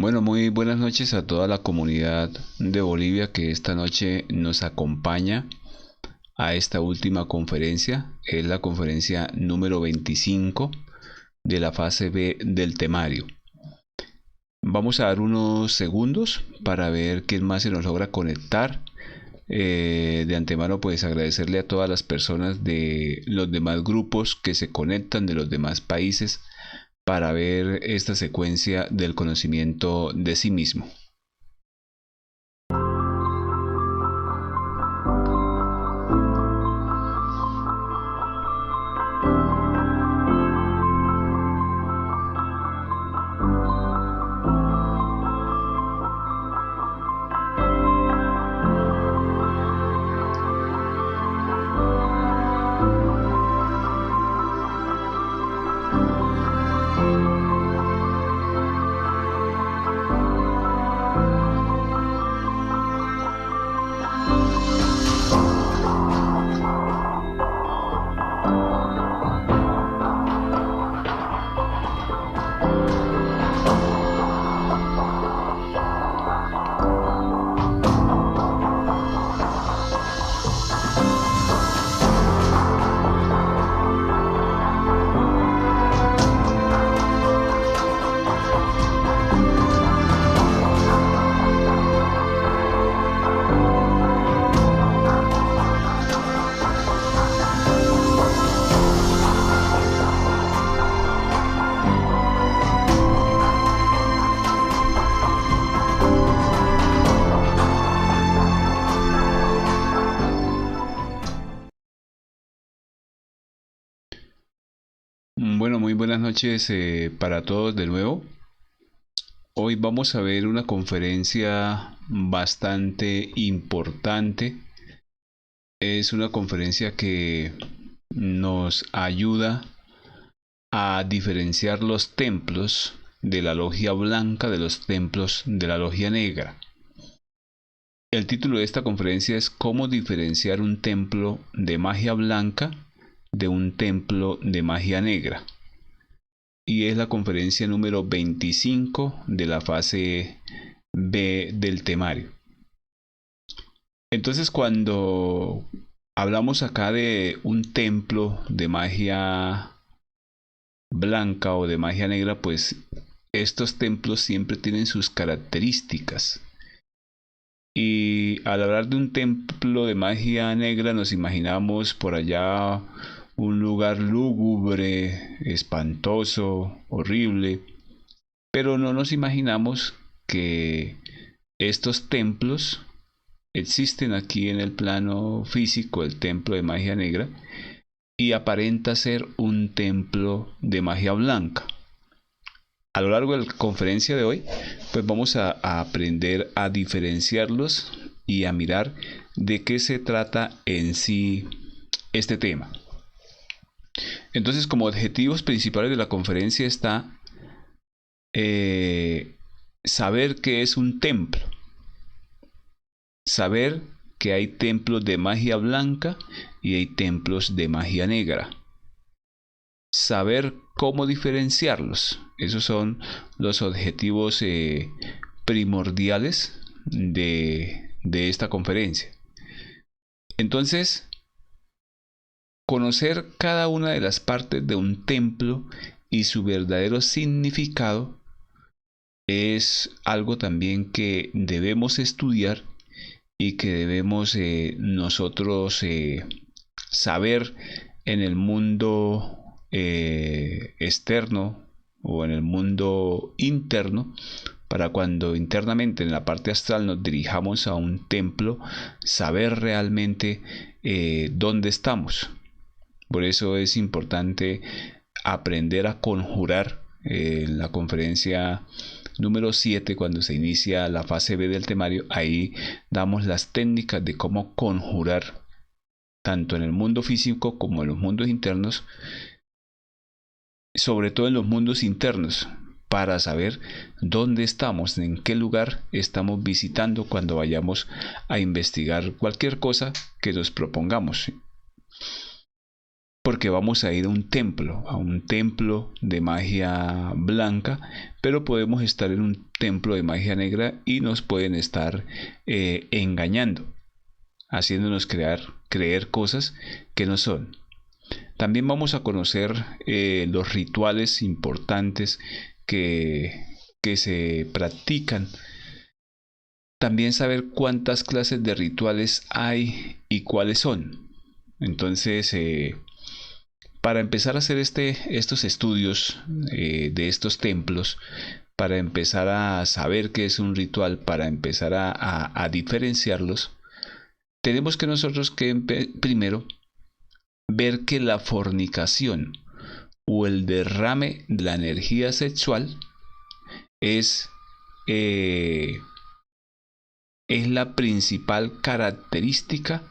Bueno, muy buenas noches a toda la comunidad de Bolivia que esta noche nos acompaña a esta última conferencia. Es la conferencia número 25 de la fase B del temario. Vamos a dar unos segundos para ver quién más se nos logra conectar. De antemano, pues agradecerle a todas las personas de los demás grupos que se conectan de los demás países para ver esta secuencia del conocimiento de sí mismo. Bueno, muy buenas noches para todos de nuevo. Hoy vamos a ver una conferencia bastante importante. Es una conferencia que nos ayuda a diferenciar los templos de la logia blanca de los templos de la logia negra. El título de esta conferencia es ¿Cómo diferenciar un templo de magia blanca de un templo de magia negra? Y es la conferencia número 25 de la fase B del temario. Entonces, cuando hablamos acá de un templo de magia blanca o de magia negra, pues estos templos siempre tienen sus características. Y al hablar de un templo de magia negra nos imaginamos por allá un lugar lúgubre, espantoso, horrible, pero no nos imaginamos que estos templos existen aquí en el plano físico, el templo de magia negra, y aparenta ser un templo de magia blanca. A lo largo de la conferencia de hoy, pues vamos a aprender a diferenciarlos y a mirar de qué se trata en sí este tema. Entonces, como objetivos principales de la conferencia está saber qué es un templo, saber que hay templos de magia blanca y hay templos de magia negra, saber cómo diferenciarlos. Esos son los objetivos primordiales de esta conferencia. Entonces, conocer cada una de las partes de un templo y su verdadero significado es algo también que debemos estudiar y que debemos nosotros saber en el mundo externo o en el mundo interno, para cuando internamente en la parte astral nos dirijamos a un templo, saber realmente dónde estamos. Por eso es importante aprender a conjurar. En la conferencia número 7, cuando se inicia la fase B del temario, ahí damos las técnicas de cómo conjurar tanto en el mundo físico como en los mundos internos, sobre todo en los mundos internos, para saber dónde estamos, en qué lugar estamos visitando cuando vayamos a investigar cualquier cosa que nos propongamos. porque vamos a ir a un templo de magia blanca, pero podemos estar en un templo de magia negra y nos pueden estar engañando, haciéndonos creer cosas que no son. También vamos a conocer los rituales importantes que se practican. También saber cuántas clases de rituales hay y cuáles son. Entonces, para empezar a hacer estos estudios de estos templos, para empezar a saber qué es un ritual, para empezar a diferenciarlos, tenemos que nosotros primero ver que la fornicación o el derrame de la energía sexual es la principal característica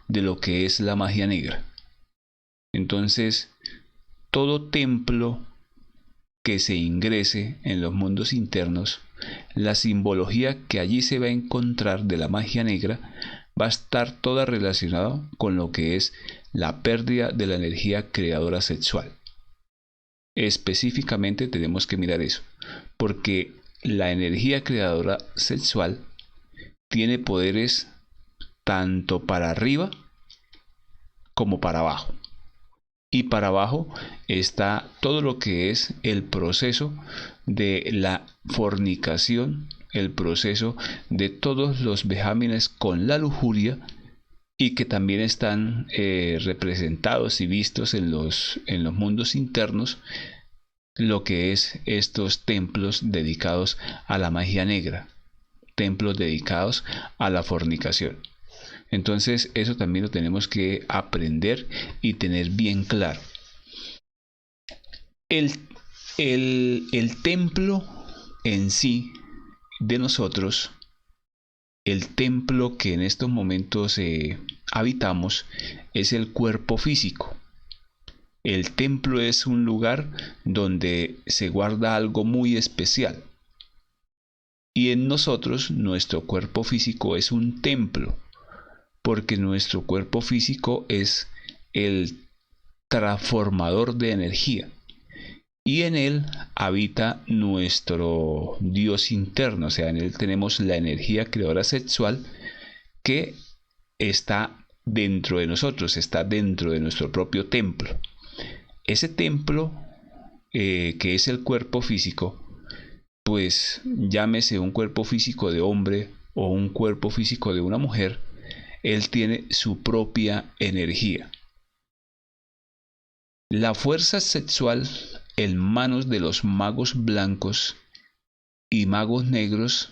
de lo que es la magia negra. Entonces, todo templo que se ingrese en los mundos internos, la simbología que allí se va a encontrar de la magia negra va a estar toda relacionada con lo que es la pérdida de la energía creadora sexual. Específicamente tenemos que mirar eso, porque la energía creadora sexual tiene poderes tanto para arriba como para abajo. Y para abajo está todo lo que es el proceso de la fornicación, el proceso de todos los vejámenes con la lujuria, y que también están representados y vistos en los mundos internos, lo que es estos templos dedicados a la magia negra, templos dedicados a la fornicación. Entonces eso también lo tenemos que aprender y tener bien claro. El templo en sí de nosotros, el templo que en estos momentos habitamos, es el cuerpo físico. El templo es un lugar donde se guarda algo muy especial. Y en nosotros, nuestro cuerpo físico es un templo, porque nuestro cuerpo físico es el transformador de energía. Y en él habita nuestro Dios interno, o sea, en él tenemos la energía creadora sexual que está dentro de nosotros, está dentro de nuestro propio templo. Ese templo, que es el cuerpo físico, pues llámese un cuerpo físico de hombre o un cuerpo físico de una mujer, él tiene su propia energía. La fuerza sexual en manos de los magos blancos y magos negros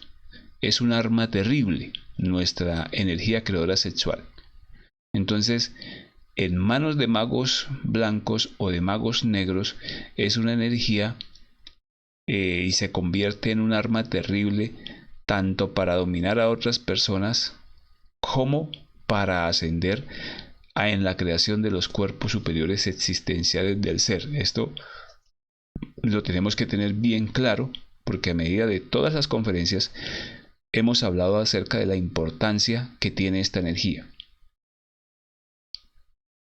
es un arma terrible, nuestra energía creadora sexual. Entonces, en manos de magos blancos o de magos negros es una energía y se convierte en un arma terrible tanto para dominar a otras personas como para ascender en la creación de los cuerpos superiores existenciales del ser. Esto lo tenemos que tener bien claro, porque a medida de todas las conferencias hemos hablado acerca de la importancia que tiene esta energía.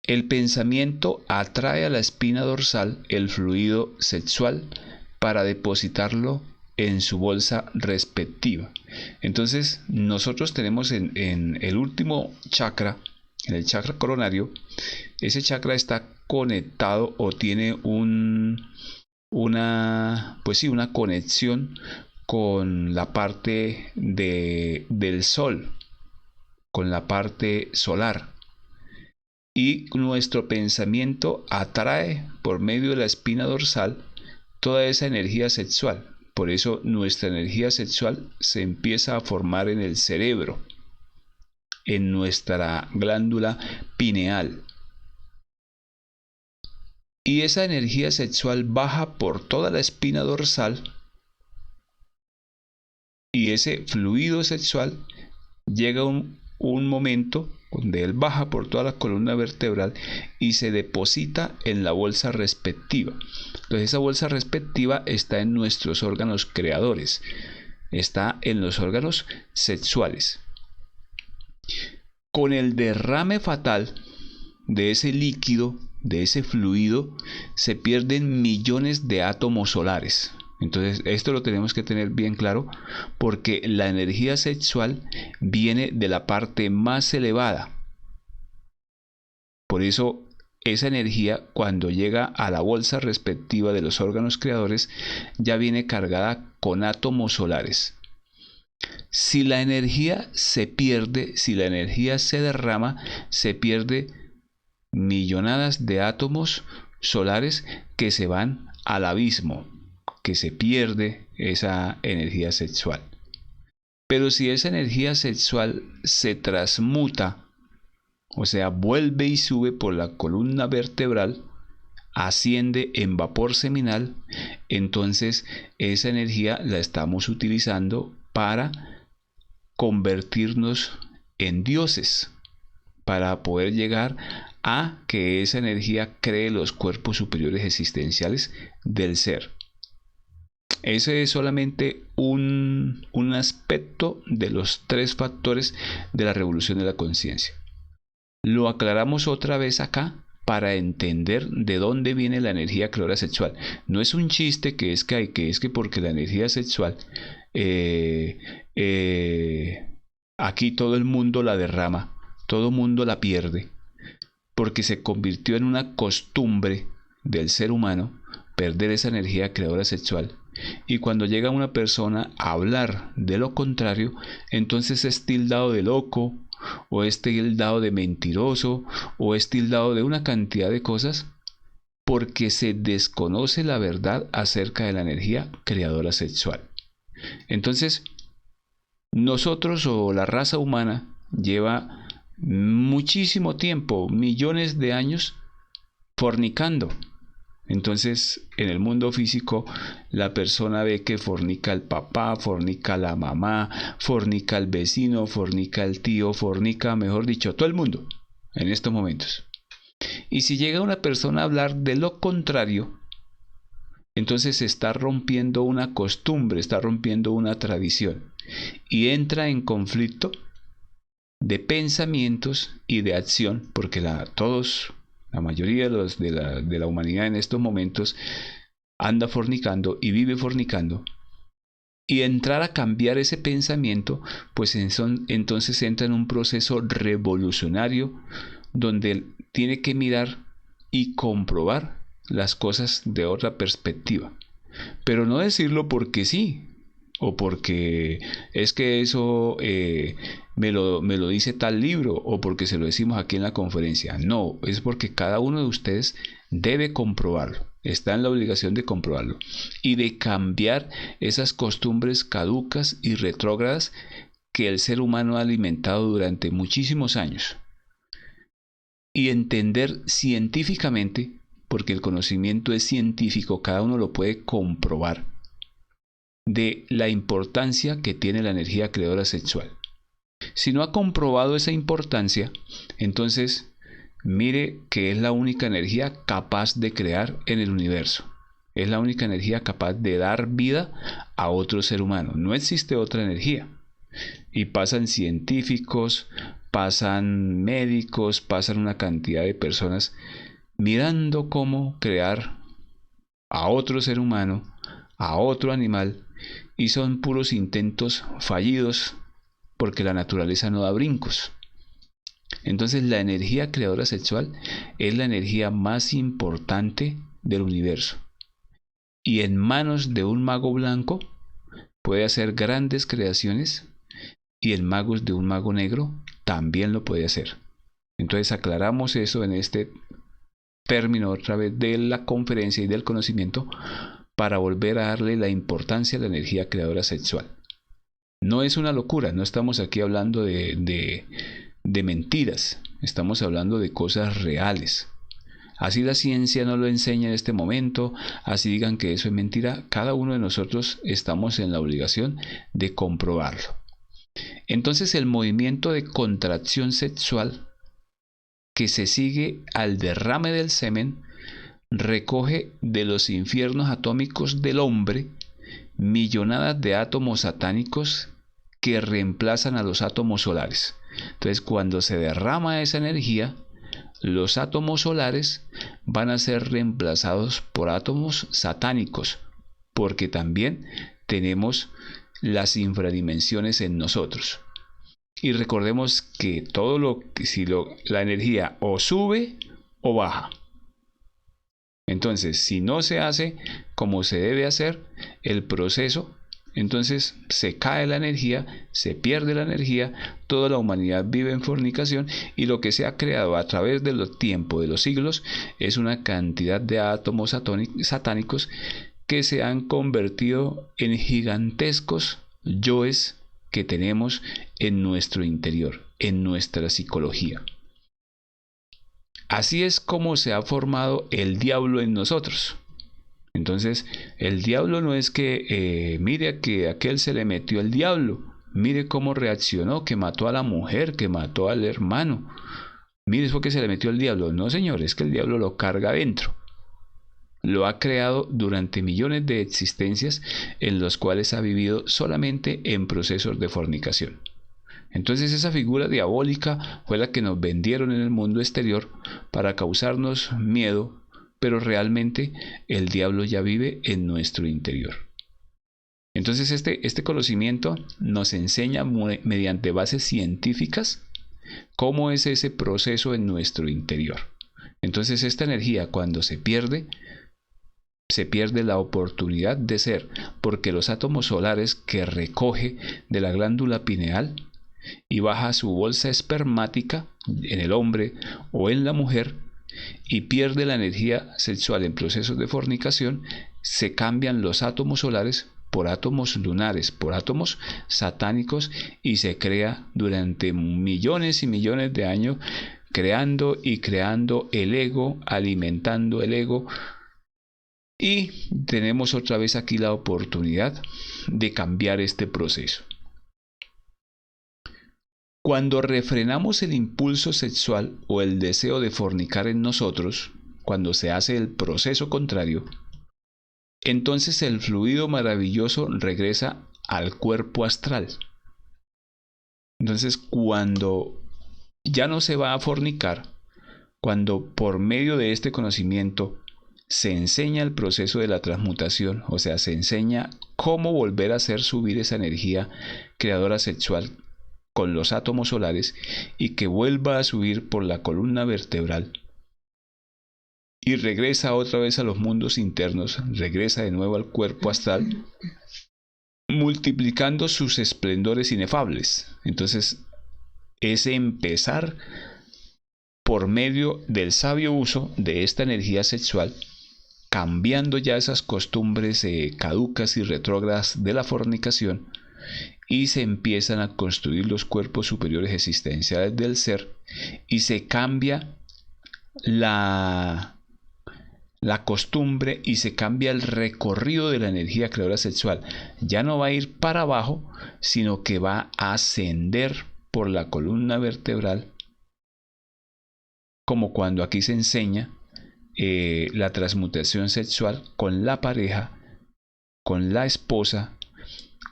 El pensamiento atrae a la espina dorsal el fluido sexual para depositarlo en su bolsa respectiva. Entonces, nosotros tenemos en el último chakra, en el chakra coronario, ese chakra está conectado o tiene una conexión con la parte del sol, con la parte solar. Y nuestro pensamiento atrae por medio de la espina dorsal toda esa energía sexual. Por eso nuestra energía sexual se empieza a formar en el cerebro, en nuestra glándula pineal. Y esa energía sexual baja por toda la espina dorsal, y ese fluido sexual llega a un momento donde él baja por toda la columna vertebral y se deposita en la bolsa respectiva. Entonces esa bolsa respectiva está en nuestros órganos creadores, está en los órganos sexuales. Con el derrame fatal de ese líquido de ese fluido, se pierden millones de átomos solares. Entonces, esto lo tenemos que tener bien claro, porque la energía sexual viene de la parte más elevada. Por eso, esa energía, cuando llega a la bolsa respectiva de los órganos creadores, ya viene cargada con átomos solares. Si la energía se pierde, si la energía se derrama, se pierde millonadas de átomos solares que se van al abismo, que se pierde esa energía sexual. Pero si esa energía sexual se transmuta, o sea, vuelve y sube por la columna vertebral, asciende en vapor seminal, entonces esa energía la estamos utilizando para convertirnos en dioses, para poder llegar a que esa energía cree los cuerpos superiores existenciales del ser. Ese es solamente un aspecto de los 3 factores de la revolución de la conciencia. Lo aclaramos otra vez acá para entender de dónde viene la energía creadora sexual. No es un chiste que es que porque la energía sexual aquí todo el mundo la derrama, todo el mundo la pierde, porque se convirtió en una costumbre del ser humano perder esa energía creadora sexual. Y cuando llega una persona a hablar de lo contrario, entonces es tildado de loco, o es tildado de mentiroso, o es tildado de una cantidad de cosas, porque se desconoce la verdad acerca de la energía creadora sexual. Entonces, nosotros o la raza humana lleva muchísimo tiempo, millones de años, fornicando. Entonces, en el mundo físico, la persona ve que fornica el papá, fornica la mamá, fornica el vecino, fornica el tío, fornica, mejor dicho, todo el mundo en estos momentos. Y si llega una persona a hablar de lo contrario, entonces se está rompiendo una costumbre, está rompiendo una tradición y entra en conflicto de pensamientos y de acción, porque la mayoría de la humanidad en estos momentos anda fornicando y vive fornicando, y entrar a cambiar ese pensamiento, pues entonces entra en un proceso revolucionario donde tiene que mirar y comprobar las cosas de otra perspectiva, pero no decirlo porque sí, o porque es que eso me lo dice tal libro, o porque se lo decimos aquí en la conferencia. No, es porque cada uno de ustedes debe comprobarlo, está en la obligación de comprobarlo y de cambiar esas costumbres caducas y retrógradas que el ser humano ha alimentado durante muchísimos años, y entender científicamente, porque el conocimiento es científico, cada uno lo puede comprobar, de la importancia que tiene la energía creadora sexual. Si no ha comprobado esa importancia, entonces mire que es la única energía capaz de crear en el universo. Es la única energía capaz de dar vida a otro ser humano. No existe otra energía. Y pasan científicos, pasan médicos, pasan una cantidad de personas mirando cómo crear a otro ser humano, a otro animal, y son puros intentos fallidos porque la naturaleza no da brincos. Entonces la energía creadora sexual es la energía más importante del universo, y en manos de un mago blanco puede hacer grandes creaciones, y en manos de un mago negro también lo puede hacer. Entonces aclaramos eso en este término otra vez de la conferencia y del conocimiento, para volver a darle la importancia a la energía creadora sexual. No es una locura, no estamos aquí hablando de mentiras, estamos hablando de cosas reales. Así la ciencia no lo enseña en este momento, así digan que eso es mentira, cada uno de nosotros estamos en la obligación de comprobarlo. Entonces el movimiento de contracción sexual que se sigue al derrame del semen recoge de los infiernos atómicos del hombre millonadas de átomos satánicos que reemplazan a los átomos solares. Entonces, cuando se derrama esa energía, los átomos solares van a ser reemplazados por átomos satánicos, porque también tenemos las infradimensiones en nosotros. Y recordemos que la energía o sube o baja. Entonces, si no se hace como se debe hacer el proceso, entonces se cae la energía, se pierde la energía, toda la humanidad vive en fornicación y lo que se ha creado a través de los tiempos, de los siglos, es una cantidad de átomos satánicos que se han convertido en gigantescos yoes que tenemos en nuestro interior, en nuestra psicología. Así es como se ha formado el diablo en nosotros. Entonces, el diablo no es que, mire que a aquel se le metió el diablo, mire cómo reaccionó, que mató a la mujer, que mató al hermano. Mire, es porque se le metió el diablo. No, señor, es que el diablo lo carga adentro. Lo ha creado durante millones de existencias en los cuales ha vivido solamente en procesos de fornicación. Entonces esa figura diabólica fue la que nos vendieron en el mundo exterior para causarnos miedo, pero realmente el diablo ya vive en nuestro interior. Entonces este conocimiento nos enseña mediante bases científicas cómo es ese proceso en nuestro interior. Entonces esta energía cuando se pierde la oportunidad de ser, porque los átomos solares que recoge de la glándula pineal y baja a su bolsa espermática en el hombre o en la mujer y pierde la energía sexual en procesos de fornicación, se cambian los átomos solares por átomos lunares, por átomos satánicos y se crea durante millones y millones de años creando y creando el ego, alimentando el ego. Y tenemos otra vez aquí la oportunidad de cambiar este proceso. Cuando refrenamos el impulso sexual o el deseo de fornicar en nosotros, cuando se hace el proceso contrario, entonces el fluido maravilloso regresa al cuerpo astral. Entonces, cuando ya no se va a fornicar, cuando por medio de este conocimiento se enseña el proceso de la transmutación, o sea, se enseña cómo volver a hacer subir esa energía creadora sexual con los átomos solares y que vuelva a subir por la columna vertebral y regresa otra vez a los mundos internos, regresa de nuevo al cuerpo astral, multiplicando sus esplendores inefables. Entonces, es empezar por medio del sabio uso de esta energía sexual, cambiando ya esas costumbres caducas y retrógradas de la fornicación, y se empiezan a construir los cuerpos superiores existenciales del ser y se cambia la costumbre y se cambia el recorrido de la energía creadora sexual. Ya no va a ir para abajo, sino que va a ascender por la columna vertebral, como cuando aquí se enseña la transmutación sexual con la pareja, con la esposa,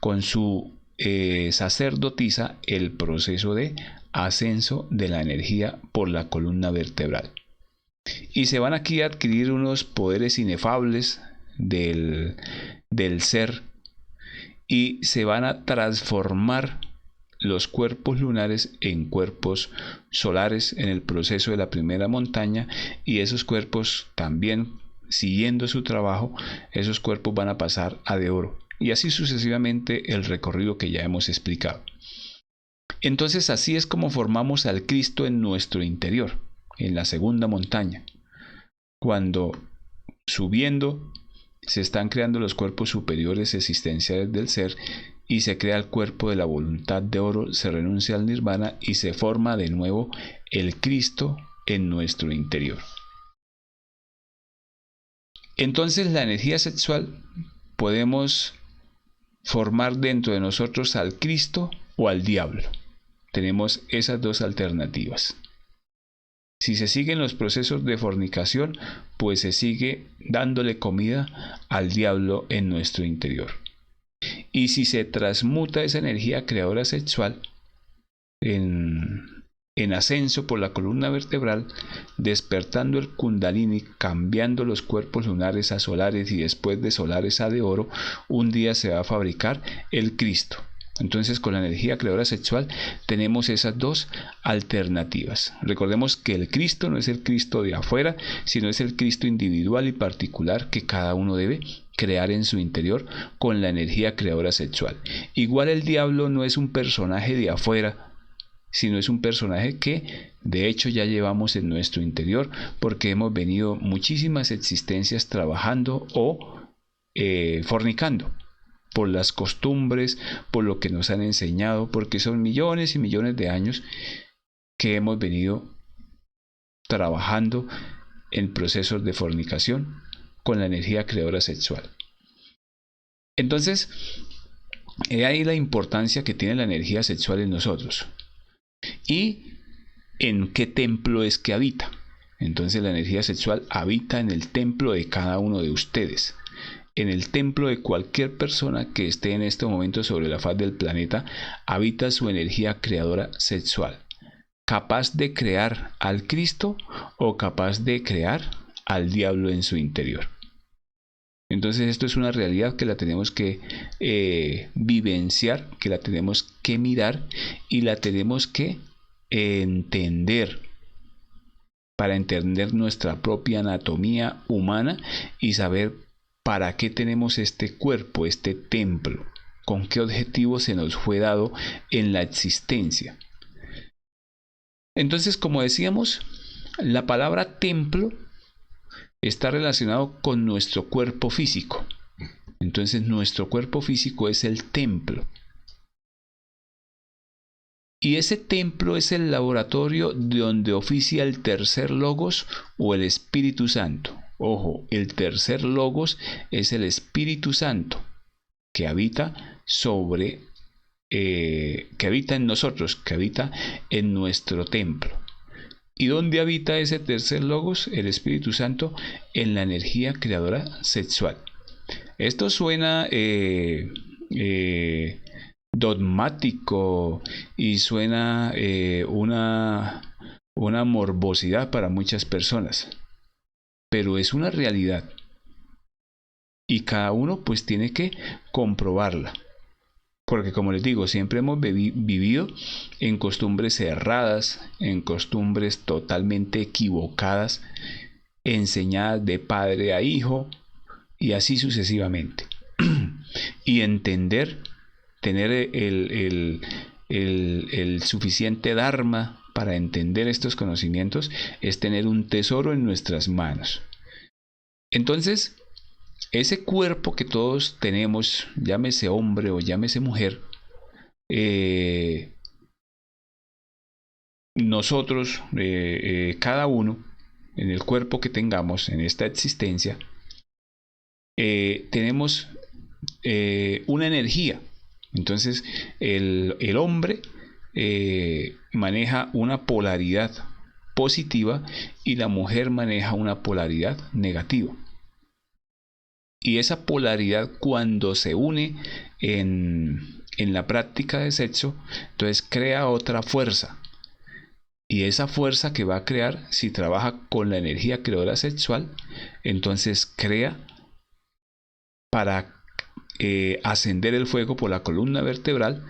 con su sacerdotisa, el proceso de ascenso de la energía por la columna vertebral. Y se van aquí a adquirir unos poderes inefables del ser y se van a transformar los cuerpos lunares en cuerpos solares en el proceso de la primera montaña, y esos cuerpos también, siguiendo su trabajo, esos cuerpos van a pasar a de oro, y así sucesivamente el recorrido que ya hemos explicado. Entonces así es como formamos al Cristo en nuestro interior, en la segunda montaña, cuando subiendo se están creando los cuerpos superiores existenciales del ser y se crea el cuerpo de la voluntad de oro, se renuncia al nirvana y se forma de nuevo el Cristo en nuestro interior. Entonces la energía sexual podemos formar dentro de nosotros al Cristo o al diablo. Tenemos esas dos alternativas. Si se siguen los procesos de fornicación, pues se sigue dándole comida al diablo en nuestro interior. Y si se transmuta esa energía creadora sexual en en ascenso por la columna vertebral, despertando el Kundalini, cambiando los cuerpos lunares a solares y después de solares a de oro, un día se va a fabricar el Cristo. Entonces, con la energía creadora sexual tenemos esas dos alternativas. Recordemos que el Cristo no es el Cristo de afuera, sino es el Cristo individual y particular que cada uno debe crear en su interior con la energía creadora sexual. Igual el diablo no es un personaje de afuera, sino es un personaje que de hecho ya llevamos en nuestro interior, porque hemos venido muchísimas existencias trabajando o fornicando por las costumbres, por lo que nos han enseñado, porque son millones y millones de años que hemos venido trabajando en procesos de fornicación con la energía creadora sexual. Entonces, he ahí la importancia que tiene la energía sexual en nosotros. ¿Y en qué templo es que habita? Entonces la energía sexual habita en el templo de cada uno de ustedes. En el templo de cualquier persona que esté en este momento sobre la faz del planeta, habita su energía creadora sexual, capaz de crear al Cristo o capaz de crear al diablo en su interior. Entonces esto es una realidad que la tenemos que vivenciar, que la tenemos que mirar y la tenemos que entender, para entender nuestra propia anatomía humana y saber para qué tenemos este cuerpo, este templo, con qué objetivo se nos fue dado en la existencia. Entonces, como decíamos, la palabra templo está relacionado con nuestro cuerpo físico. Entonces, nuestro cuerpo físico es el templo. Y ese templo es el laboratorio donde oficia el tercer logos o el Espíritu Santo. Ojo, el tercer logos es el Espíritu Santo que habita que habita en nosotros, que habita en nuestro templo. ¿Y dónde habita ese tercer logos, el Espíritu Santo? En la energía creadora sexual. Esto suena dogmático y suena una morbosidad para muchas personas, pero es una realidad y cada uno pues tiene que comprobarla, porque como les digo, siempre hemos vivido en costumbres erradas, en costumbres totalmente equivocadas, enseñadas de padre a hijo y así sucesivamente. Y entender, tener el suficiente dharma para entender estos conocimientos es tener un tesoro en nuestras manos. Entonces, ese cuerpo que todos tenemos, llámese hombre o llámese mujer, nosotros, cada uno, en el cuerpo que tengamos en esta existencia, tenemos una energía. Entonces el hombre maneja una polaridad positiva y la mujer maneja una polaridad negativa. Y esa polaridad, cuando se une en la práctica de sexo, entonces crea otra fuerza. Y esa fuerza que va a crear, si trabaja con la energía creadora sexual, entonces crea para ascender el fuego por la columna vertebral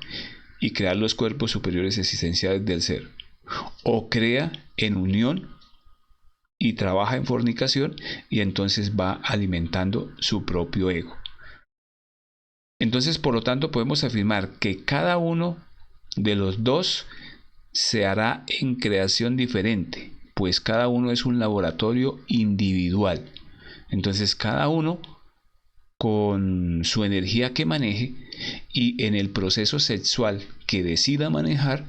y crear los cuerpos superiores existenciales del ser. O crea en unión y trabaja en fornicación y entonces va alimentando su propio ego. Entonces, por lo tanto, podemos afirmar que cada uno de los dos se hará en creación diferente, pues cada uno es un laboratorio individual. Entonces, cada uno con su energía que maneje y en el proceso sexual que decida manejar,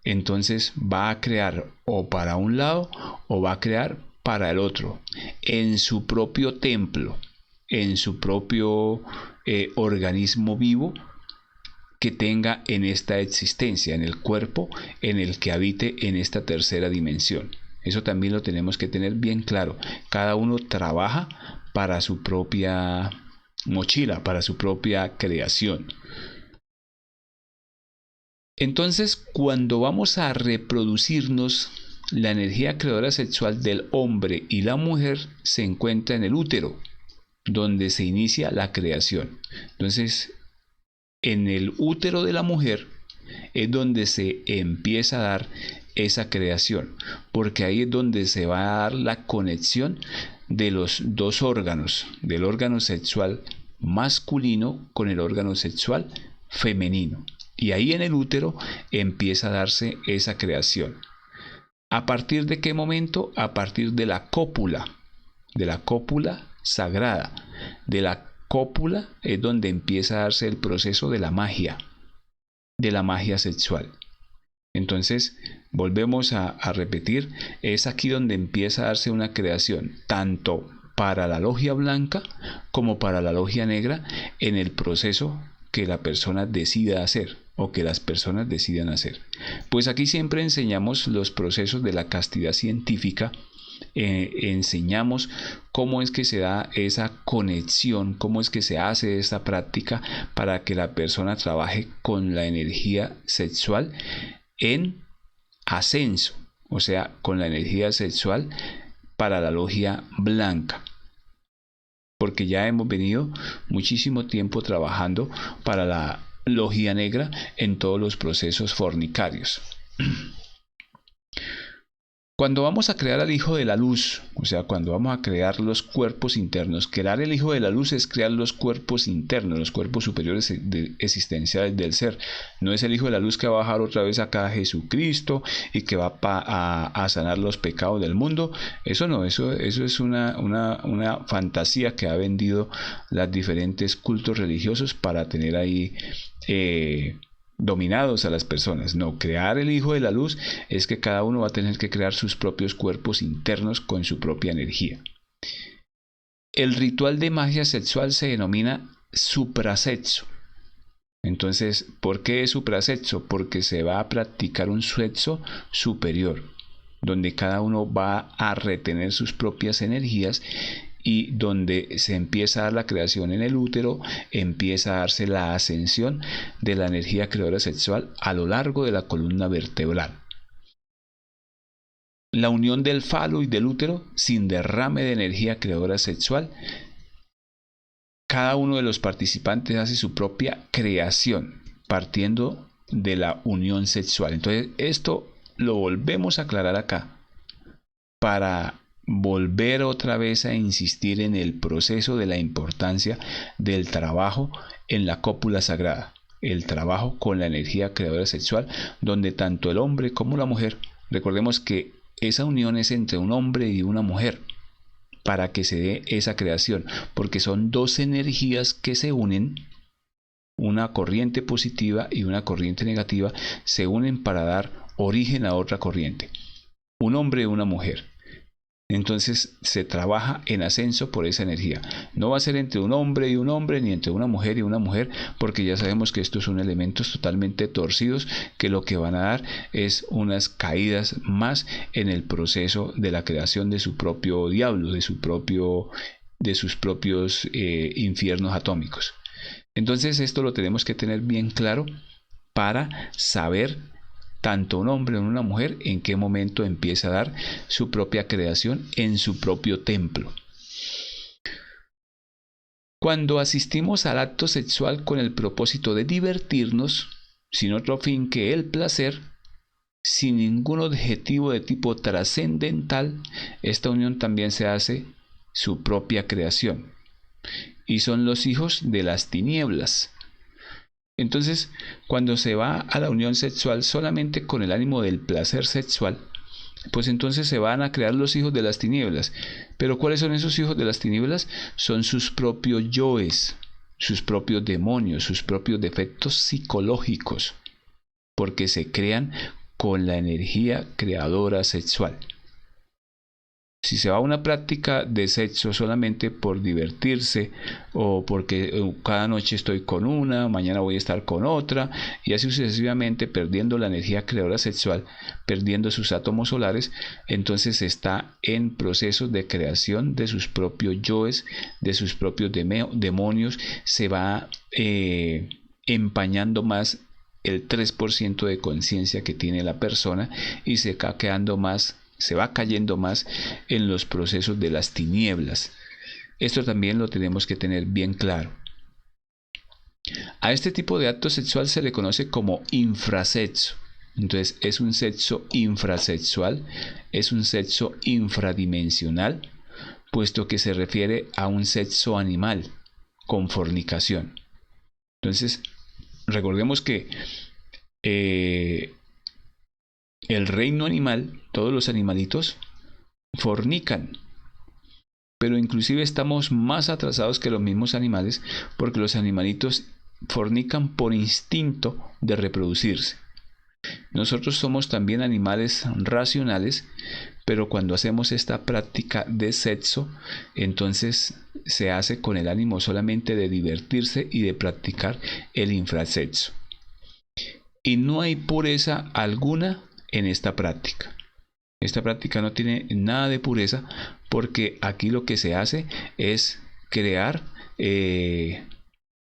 entonces va a crear o para un lado o va a crear para el otro, en su propio templo, en su propio organismo vivo que tenga en esta existencia, en el cuerpo en el que habite en esta tercera dimensión. Eso también lo tenemos que tener bien claro. Cada uno trabaja para su propia mochila, para su propia creación. Entonces, cuando vamos a reproducirnos, la energía creadora sexual del hombre y la mujer se encuentra en el útero, donde se inicia la creación. Entonces, en el útero de la mujer es donde se empieza a dar esa creación, porque ahí es donde se va a dar la conexión de los dos órganos, del órgano sexual masculino con el órgano sexual femenino. Y ahí en el útero empieza a darse esa creación. ¿A partir de qué momento? A partir de la cópula sagrada. De la cópula es donde empieza a darse el proceso de la magia sexual. Entonces, volvemos a repetir, es aquí donde empieza a darse una creación, tanto para la logia blanca como para la logia negra, en el proceso que la persona decida hacer o que las personas decidan hacer. Pues aquí siempre enseñamos los procesos de la castidad científica, enseñamos cómo es que se da esa conexión, cómo es que se hace esta práctica para que la persona trabaje con la energía sexual en ascenso, o sea, con la energía sexual para la logia blanca, porque ya hemos venido muchísimo tiempo trabajando para la logia negra en todos los procesos fornicarios. Cuando vamos a crear al Hijo de la Luz, o sea, cuando vamos a crear los cuerpos internos, crear el Hijo de la Luz es crear los cuerpos internos, los cuerpos superiores existenciales del ser. No es el Hijo de la Luz que va a bajar otra vez acá a Jesucristo y que va a sanar los pecados del mundo. Eso no, eso es una fantasía que ha vendido los diferentes cultos religiosos para tener ahí dominados a las personas. No, crear el Hijo de la Luz es que cada uno va a tener que crear sus propios cuerpos internos con su propia energía. El ritual de magia sexual se denomina suprasexo. Entonces, ¿por qué es suprasexo? Porque se va a practicar un sexo superior, donde cada uno va a retener sus propias energías y donde se empieza a dar la creación en el útero, empieza a darse la ascensión de la energía creadora sexual a lo largo de la columna vertebral. La unión del falo y del útero sin derrame de energía creadora sexual. Cada uno de los participantes hace su propia creación partiendo de la unión sexual. Entonces, esto lo volvemos a aclarar acá para volver otra vez a insistir en el proceso de la importancia del trabajo en la cópula sagrada, el trabajo con la energía creadora sexual, donde tanto el hombre como la mujer, recordemos que esa unión es entre un hombre y una mujer para que se dé esa creación, porque son dos energías que se unen, una corriente positiva y una corriente negativa, se unen para dar origen a otra corriente, un hombre y una mujer. Entonces se trabaja en ascenso por esa energía. No va a ser entre un hombre y un hombre, ni entre una mujer y una mujer, porque ya sabemos que estos son elementos totalmente torcidos que lo que van a dar es unas caídas más en el proceso de la creación de su propio diablo, de sus propios infiernos atómicos. Entonces esto lo tenemos que tener bien claro para saber tanto un hombre o una mujer en qué momento empieza a dar su propia creación en su propio templo. Cuando asistimos al acto sexual con el propósito de divertirnos, sin otro fin que el placer, sin ningún objetivo de tipo trascendental, esta unión también se hace su propia creación. Y son los hijos de las tinieblas. Entonces, cuando se va a la unión sexual solamente con el ánimo del placer sexual, pues entonces se van a crear los hijos de las tinieblas. Pero ¿cuáles son esos hijos de las tinieblas? Son sus propios yoes, sus propios demonios, sus propios defectos psicológicos, porque se crean con la energía creadora sexual. Si se va a una práctica de sexo solamente por divertirse o porque cada noche estoy con una, mañana voy a estar con otra y así sucesivamente perdiendo la energía creadora sexual, perdiendo sus átomos solares, entonces está en procesos de creación de sus propios yoes, de sus propios demonios, se va empañando más el 3% de conciencia que tiene la persona y se va cayendo más en los procesos de las tinieblas. Esto también lo tenemos que tener bien claro. A este tipo de acto sexual se le conoce como infrasexo. Entonces es un sexo infrasexual, es un sexo infradimensional, puesto que se refiere a un sexo animal con fornicación. Entonces, recordemos que el reino animal, todos los animalitos fornican, pero inclusive estamos más atrasados que los mismos animales, porque los animalitos fornican por instinto de reproducirse. Nosotros somos también animales racionales, pero cuando hacemos esta práctica de sexo, entonces se hace con el ánimo solamente de divertirse y de practicar el infrasexo. Y no hay pureza alguna en esta práctica. Esta práctica no tiene nada de pureza, porque aquí lo que se hace es crear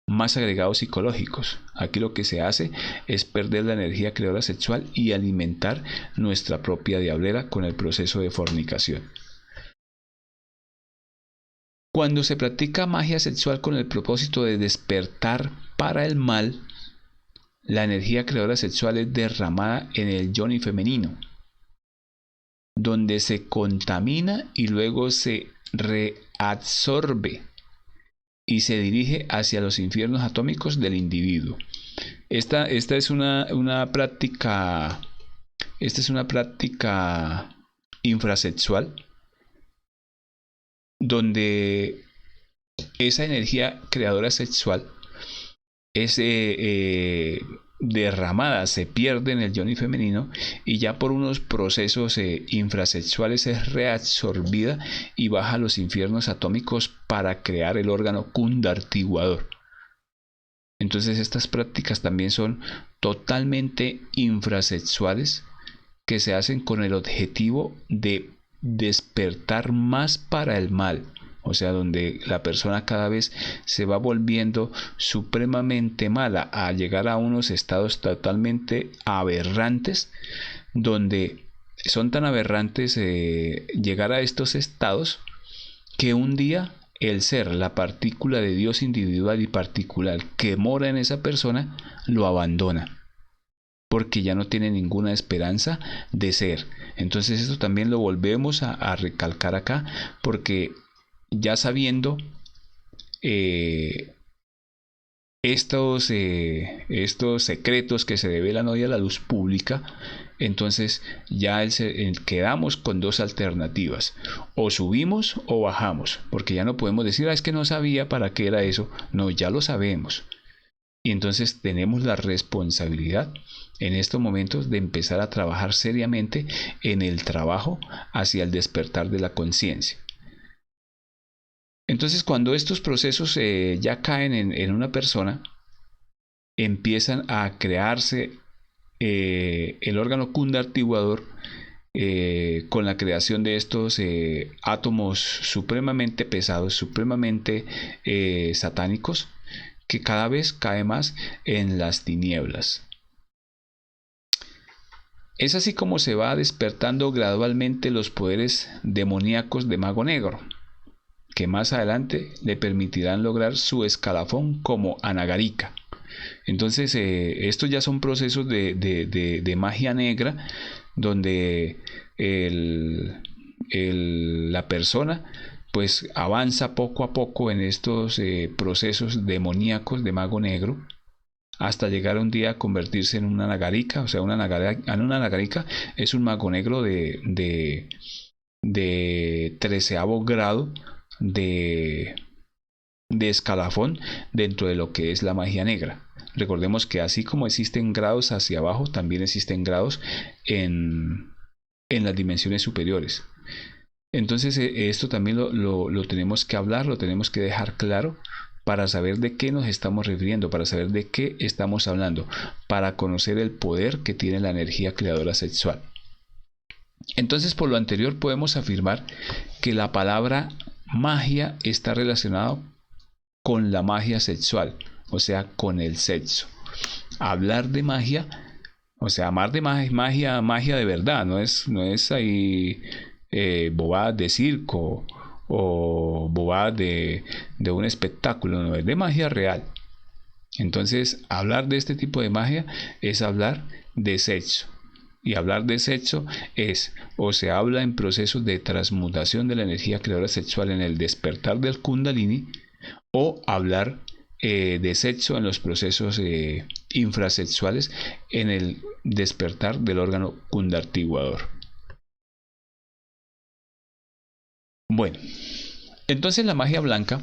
más agregados psicológicos. Aquí lo que se hace es perder la energía creadora sexual y alimentar nuestra propia diablera con el proceso de fornicación. Cuando se practica magia sexual con el propósito de despertar para el mal, la energía creadora sexual es derramada en el yoni femenino, donde se contamina y luego se reabsorbe y se dirige hacia los infiernos atómicos del individuo. Esta es una práctica infrasexual, donde esa energía creadora sexual es derramada, se pierde en el yoni femenino y ya por unos procesos infrasexuales es reabsorbida y baja a los infiernos atómicos para crear el órgano kundartiguador. Entonces estas prácticas también son totalmente infrasexuales, que se hacen con el objetivo de despertar más para el mal. O sea, donde la persona cada vez se va volviendo supremamente mala, a llegar a unos estados totalmente aberrantes, donde son tan aberrantes llegar a estos estados que un día el ser, la partícula de Dios individual y particular que mora en esa persona, lo abandona, porque ya no tiene ninguna esperanza de ser. Entonces esto también lo volvemos a recalcar acá, porque ya sabiendo estos secretos que se develan hoy a la luz pública, entonces ya quedamos con dos alternativas: o subimos o bajamos, porque ya no podemos decir es que no sabía para qué era eso. No, ya lo sabemos, y entonces tenemos la responsabilidad en estos momentos de empezar a trabajar seriamente en el trabajo hacia el despertar de la conciencia. Entonces, cuando estos procesos ya caen en una persona, empiezan a crearse el órgano kundartiguador, con la creación de estos átomos supremamente pesados, supremamente satánicos, que cada vez cae más en las tinieblas. Es así como se va despertando gradualmente los poderes demoníacos de Mago Negro, que más adelante le permitirán lograr su escalafón como Anagarika. Entonces estos ya son procesos de magia negra, donde la persona pues avanza poco a poco en estos procesos demoníacos de Mago Negro, hasta llegar un día a convertirse en una Anagarika. O sea, una Anagarika es un Mago Negro de 13º grado de escalafón dentro de lo que es la magia negra. Recordemos que así como existen grados hacia abajo, también existen grados en las dimensiones superiores. Entonces esto también lo tenemos que hablar, lo tenemos que dejar claro, para saber de qué nos estamos refiriendo, para saber de qué estamos hablando, para conocer el poder que tiene la energía creadora sexual. Entonces, por lo anterior, podemos afirmar que la palabra magia está relacionada con la magia sexual, o sea, con el sexo. hablar de magia, o sea, amar de magia, magia de verdad, no es ahí bobadas de circo o bobadas de un espectáculo, no, es de magia real. Entonces, hablar de este tipo de magia es hablar de sexo. Y hablar de sexo es, o se habla en procesos de transmutación de la energía creadora sexual en el despertar del Kundalini, o hablar de sexo en los procesos infrasexuales en el despertar del órgano kundartiguador. Bueno, entonces la magia blanca,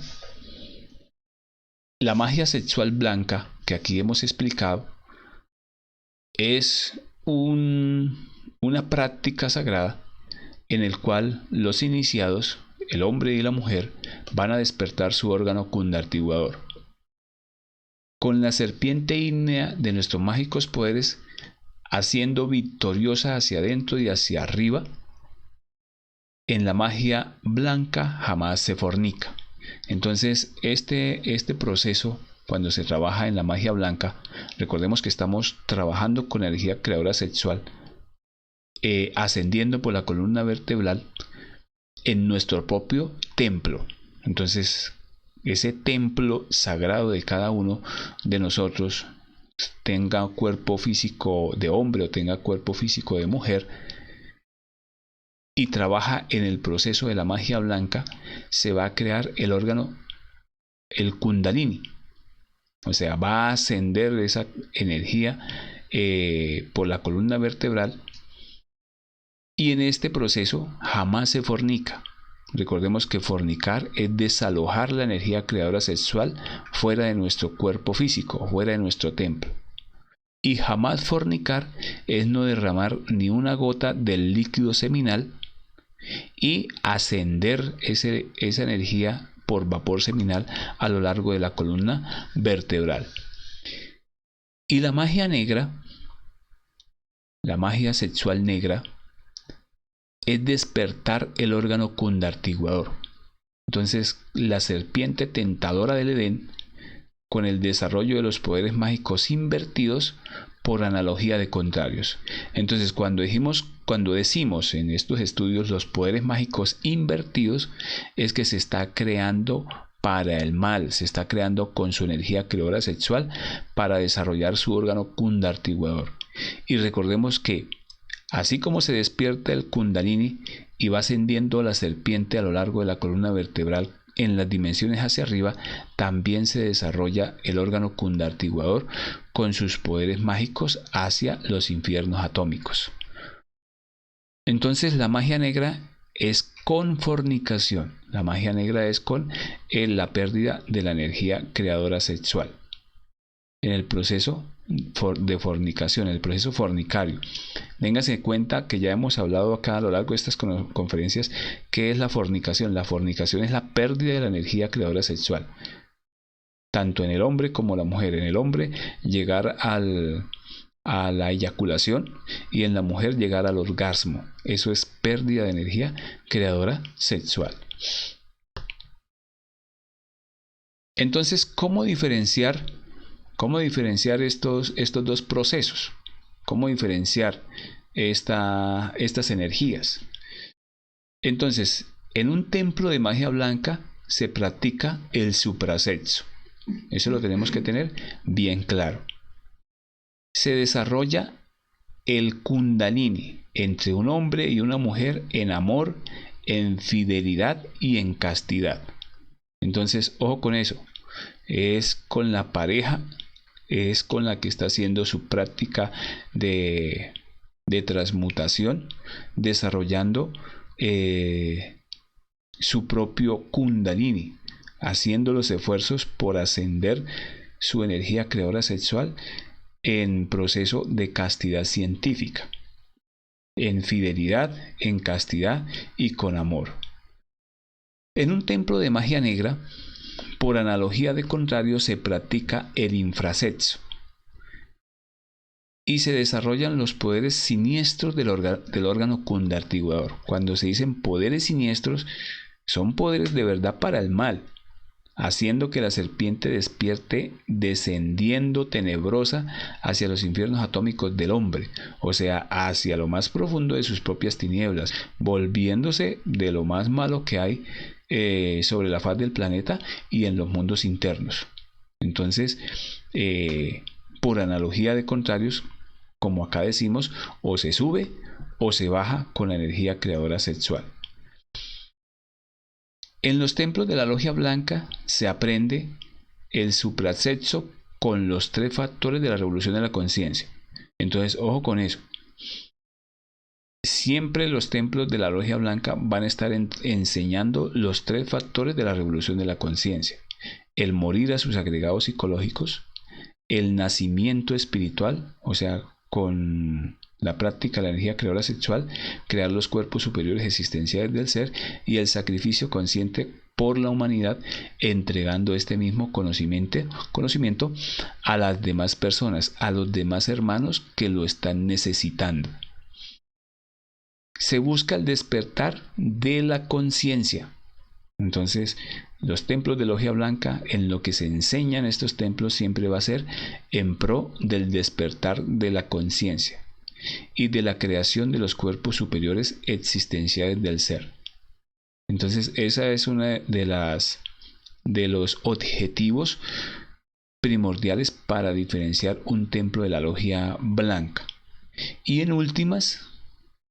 la magia sexual blanca que aquí hemos explicado, es una práctica sagrada en el cual los iniciados, el hombre y la mujer, van a despertar su órgano kundartiguador. Con la serpiente ígnea de nuestros mágicos poderes, haciendo victoriosa hacia adentro y hacia arriba, en la magia blanca jamás se fornica. Entonces, este proceso, cuando se trabaja en la magia blanca, recordemos que estamos trabajando con energía creadora sexual, ascendiendo por la columna vertebral en nuestro propio templo. Entonces, ese templo sagrado de cada uno de nosotros, tenga cuerpo físico de hombre o tenga cuerpo físico de mujer, y trabaja en el proceso de la magia blanca, se va a crear el órgano, el Kundalini. O sea, va a ascender esa energía por la columna vertebral, y en este proceso jamás se fornica. Recordemos que fornicar es desalojar la energía creadora sexual fuera de nuestro cuerpo físico, fuera de nuestro templo. Y jamás fornicar es no derramar ni una gota del líquido seminal y ascender esa energía por vapor seminal a lo largo de la columna vertebral. Y la magia negra, la magia sexual negra, es despertar el órgano kundartiguador. Entonces, la serpiente tentadora del Edén, con el desarrollo de los poderes mágicos invertidos por analogía de contrarios. Entonces, cuando decimos en estos estudios los poderes mágicos invertidos, es que se está creando para el mal, se está creando con su energía creadora sexual para desarrollar su órgano kundartiguador. Y recordemos que así como se despierta el Kundalini y va ascendiendo la serpiente a lo largo de la columna vertebral en las dimensiones hacia arriba, también se desarrolla el órgano kundartiguador con sus poderes mágicos hacia los infiernos atómicos. Entonces, la magia negra es con fornicación. La magia negra es con la pérdida de la energía creadora sexual. En el proceso de fornicación, el proceso fornicario. Téngase en cuenta que ya hemos hablado acá a lo largo de estas conferencias qué es la fornicación. La fornicación es la pérdida de la energía creadora sexual, tanto en el hombre como la mujer. En el hombre llegar a la eyaculación y en la mujer llegar al orgasmo. Eso es pérdida de energía creadora sexual. Entonces, ¿cómo diferenciar estos dos procesos? ¿Cómo diferenciar estas energías? Entonces, en un templo de magia blanca se practica el suprasexo. Eso lo tenemos que tener bien claro. Se desarrolla el Kundalini entre un hombre y una mujer en amor, en fidelidad y en castidad. Entonces, ojo con eso. Es con la pareja, es con la que está haciendo su práctica de transmutación, desarrollando su propio Kundalini, haciendo los esfuerzos por ascender su energía creadora sexual en proceso de castidad científica, en fidelidad, en castidad y con amor. En un templo de magia negra, por analogía de contrario, se practica el infrasexo y se desarrollan los poderes siniestros del órgano kundartiguador. Cuando se dicen poderes siniestros, son poderes de verdad para el mal. haciendo que la serpiente despierte descendiendo tenebrosa hacia los infiernos atómicos del hombre, o sea, hacia lo más profundo de sus propias tinieblas, volviéndose de lo más malo que hay sobre la faz del planeta y en los mundos internos. Entonces, por analogía de contrarios, como acá decimos, o se sube o se baja con la energía creadora sexual. En los templos de la Logia Blanca se aprende el suprasexo con los 3 factores de la revolución de la conciencia. Entonces, ojo con eso. Siempre los templos de la Logia Blanca van a estar enseñando los 3 factores de la revolución de la conciencia. El morir a sus agregados psicológicos, el nacimiento espiritual, o sea, con la práctica de la energía creadora sexual, crear los cuerpos superiores existenciales del ser, y el sacrificio consciente por la humanidad, entregando este mismo conocimiento a las demás personas, a los demás hermanos que lo están necesitando. Se busca el despertar de la conciencia. Entonces, los templos de Logia Blanca, en lo que se enseña en estos templos, siempre va a ser en pro del despertar de la conciencia y de la creación de los cuerpos superiores existenciales del ser. Entonces, esa es una de los objetivos primordiales para diferenciar un templo de la Logia Blanca. Y en últimas,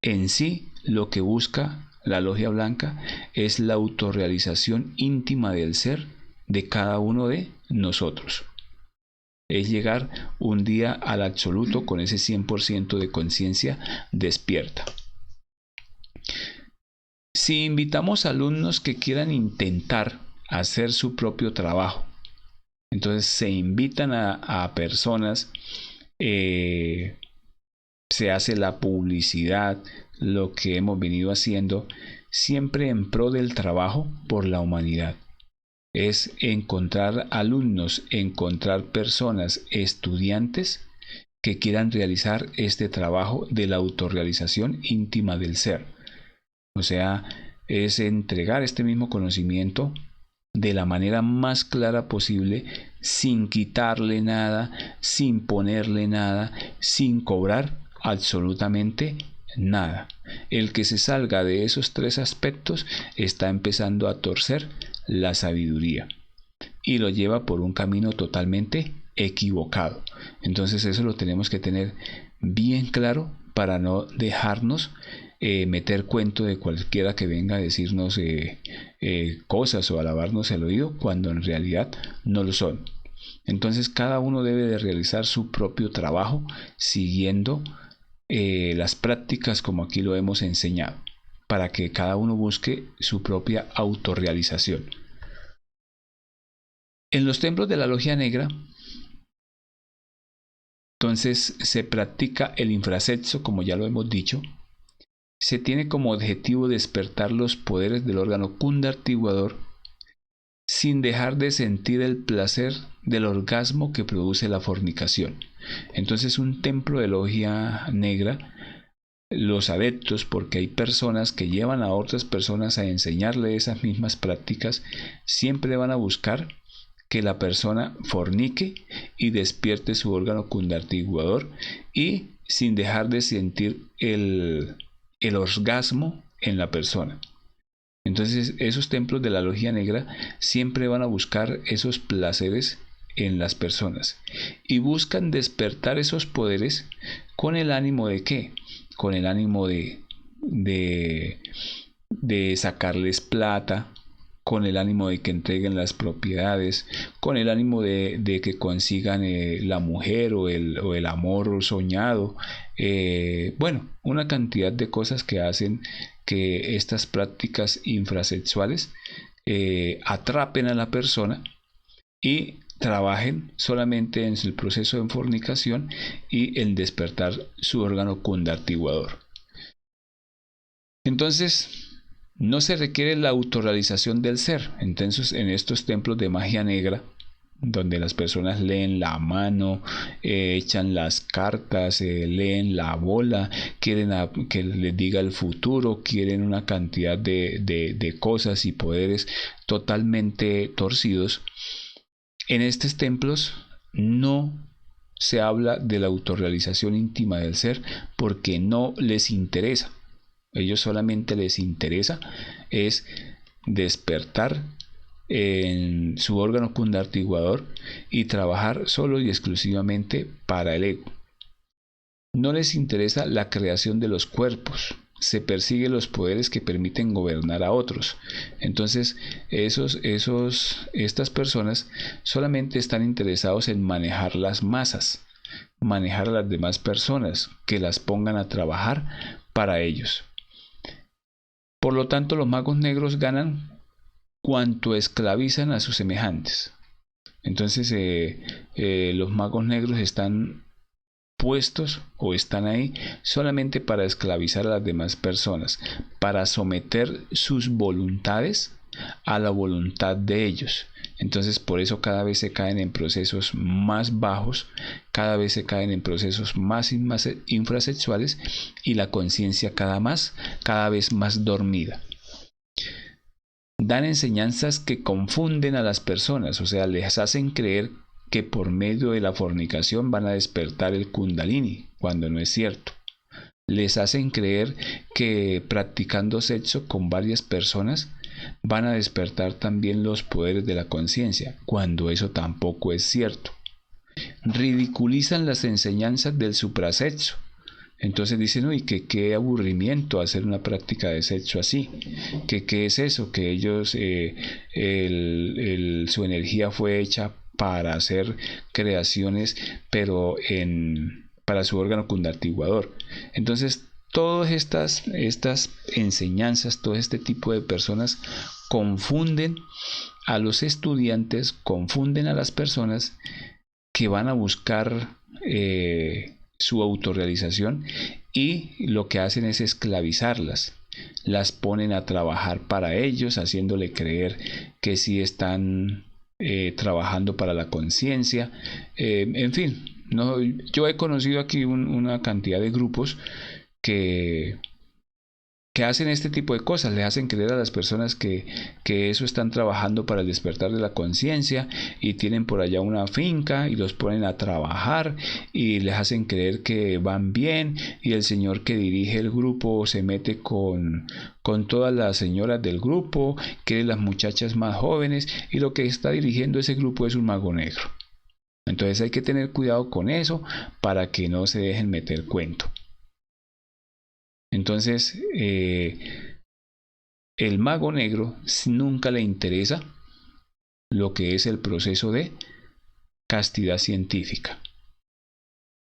en sí, lo que busca la Logia Blanca es la autorrealización íntima del ser de cada uno de nosotros. Es llegar un día al absoluto con ese 100% de conciencia despierta. Si invitamos a alumnos que quieran intentar hacer su propio trabajo, entonces se invitan a personas, se hace la publicidad, lo que hemos venido haciendo, siempre en pro del trabajo por la humanidad. Es encontrar alumnos, encontrar personas, estudiantes que quieran realizar este trabajo de la autorrealización íntima del ser. O sea, es entregar este mismo conocimiento de la manera más clara posible, sin quitarle nada, sin ponerle nada, sin cobrar absolutamente nada. El que se salga de esos 3 aspectos está empezando a torcer la sabiduría y lo lleva por un camino totalmente equivocado. Entonces eso lo tenemos que tener bien claro para no dejarnos meter cuento de cualquiera que venga a decirnos cosas o a lavarnos el oído cuando en realidad no lo son. Entonces cada uno debe de realizar su propio trabajo siguiendo las prácticas como aquí lo hemos enseñado, para que cada uno busque su propia autorrealización. En los templos de la Logia Negra, entonces se practica el infrasexo, como ya lo hemos dicho. Se tiene como objetivo despertar los poderes del órgano cundartiguador sin dejar de sentir el placer del orgasmo que produce la fornicación. Entonces, un templo de Logia Negra, los adeptos, porque hay personas que llevan a otras personas a enseñarle esas mismas prácticas, siempre van a buscar que la persona fornique y despierte su órgano cundartiguador, y sin dejar de sentir el orgasmo en la persona. Entonces, esos templos de la Logia Negra siempre van a buscar esos placeres en las personas y buscan despertar esos poderes con el ánimo de ¿qué? Con el ánimo de sacarles plata, con el ánimo de que entreguen las propiedades, con el ánimo de que consigan la mujer o el amor soñado. Bueno, una cantidad de cosas que hacen que estas prácticas infrasexuales atrapen a la persona y trabajen solamente en el proceso de fornicación y en despertar su órgano cundartiguador. Entonces, no se requiere la autorrealización del ser. Entonces, en estos templos de magia negra, donde las personas leen la mano, echan las cartas, leen la bola, quieren que les diga el futuro, quieren una cantidad de cosas y poderes totalmente torcidos. En estos templos no se habla de la autorrealización íntima del ser porque no les interesa. Ellos solamente les interesa es despertar en su órgano cundartiguador y trabajar solo y exclusivamente para el ego. No les interesa la creación de los cuerpos, se persiguen los poderes que permiten gobernar a otros. Entonces estas personas solamente están interesados en manejar las masas, manejar a las demás personas, que las pongan a trabajar para ellos. Por lo tanto, los magos negros ganan cuanto esclavizan a sus semejantes. Entonces los magos negros están puestos o están ahí solamente para esclavizar a las demás personas, para someter sus voluntades a la voluntad de ellos. Entonces por eso cada vez se caen en procesos más bajos, cada vez se caen en procesos más infrasexuales y la conciencia cada vez más dormida. Dan enseñanzas que confunden a las personas, o sea, les hacen creer que por medio de la fornicación van a despertar el Kundalini, cuando no es cierto. Les hacen creer que practicando sexo con varias personas van a despertar también los poderes de la conciencia, cuando eso tampoco es cierto. Ridiculizan las enseñanzas del suprasexo. Entonces dicen, uy, que qué aburrimiento hacer una práctica de sexo así, que qué es eso, que ellos, su energía fue hecha para hacer creaciones, pero para su órgano cundartiguador. Entonces todas estas enseñanzas, todo este tipo de personas confunden a los estudiantes, confunden a las personas que van a buscar su autorrealización, y lo que hacen es esclavizarlas. Las ponen a trabajar para ellos, haciéndole creer que sí están trabajando para la conciencia. En fin, no, yo he conocido aquí una cantidad de grupos que hacen este tipo de cosas, le hacen creer a las personas que eso están trabajando para el despertar de la conciencia, y tienen por allá una finca y los ponen a trabajar y les hacen creer que van bien, y el señor que dirige el grupo se mete con todas las señoras del grupo, quiere las muchachas más jóvenes, y lo que está dirigiendo ese grupo es un mago negro. Entonces hay que tener cuidado con eso para que no se dejen meter cuento. Entonces, el mago negro nunca le interesa lo que es el proceso de castidad científica.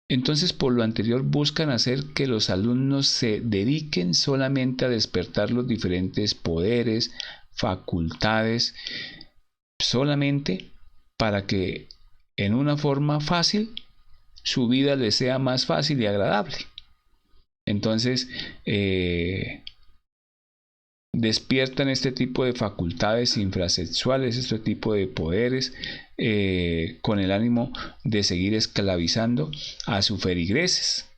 Entonces, por lo anterior, buscan hacer que los alumnos se dediquen solamente a despertar los diferentes poderes, facultades, solamente para que en una forma fácil su vida les sea más fácil y agradable. Entonces despiertan este tipo de facultades infrasexuales, este tipo de poderes, con el ánimo de seguir esclavizando a sus feligreses.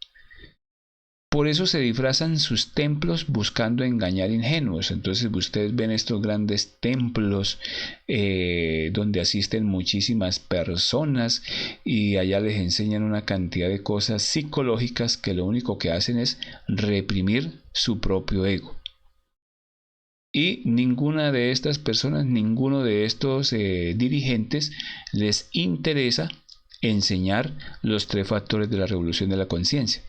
Por eso se disfrazan sus templos buscando engañar ingenuos. Entonces ustedes ven estos grandes templos donde asisten muchísimas personas, y allá les enseñan una cantidad de cosas psicológicas que lo único que hacen es reprimir su propio ego. Y ninguna de estas personas, ninguno de estos dirigentes les interesa enseñar los 3 factores de la revolución de la conciencia.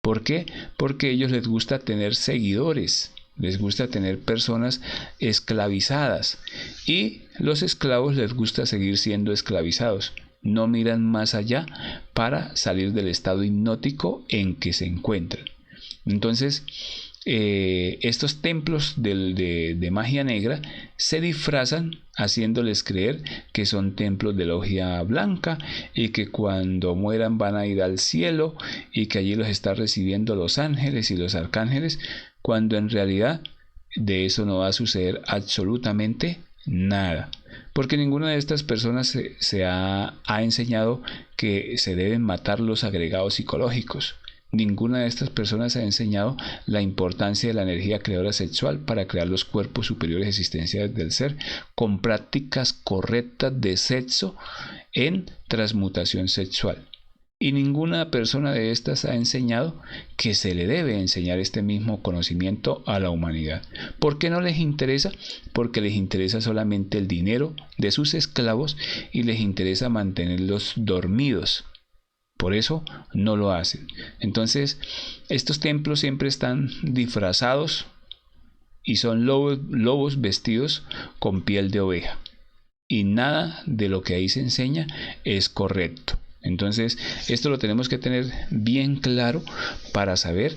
¿Por qué? Porque a ellos les gusta tener seguidores, les gusta tener personas esclavizadas, y los esclavos les gusta seguir siendo esclavizados. No miran más allá para salir del estado hipnótico en que se encuentran. Entonces, estos templos de magia negra se disfrazan haciéndoles creer que son templos de logia blanca, y que cuando mueran van a ir al cielo, y que allí los están recibiendo los ángeles y los arcángeles, cuando en realidad de eso no va a suceder absolutamente Nada. Porque ninguna de estas personas ha enseñado que se deben matar los agregados psicológicos. Ninguna de estas personas ha enseñado la importancia de la energía creadora sexual para crear los cuerpos superiores existenciales del ser con prácticas correctas de sexo en transmutación sexual. Y ninguna persona de estas ha enseñado que se le debe enseñar este mismo conocimiento a la humanidad. ¿Por qué no les interesa? Porque les interesa solamente el dinero de sus esclavos y les interesa mantenerlos dormidos. Por eso no lo hacen. Entonces, estos templos siempre están disfrazados y son lobos vestidos con piel de oveja. Y nada de lo que ahí se enseña es correcto. Entonces, esto lo tenemos que tener bien claro para saber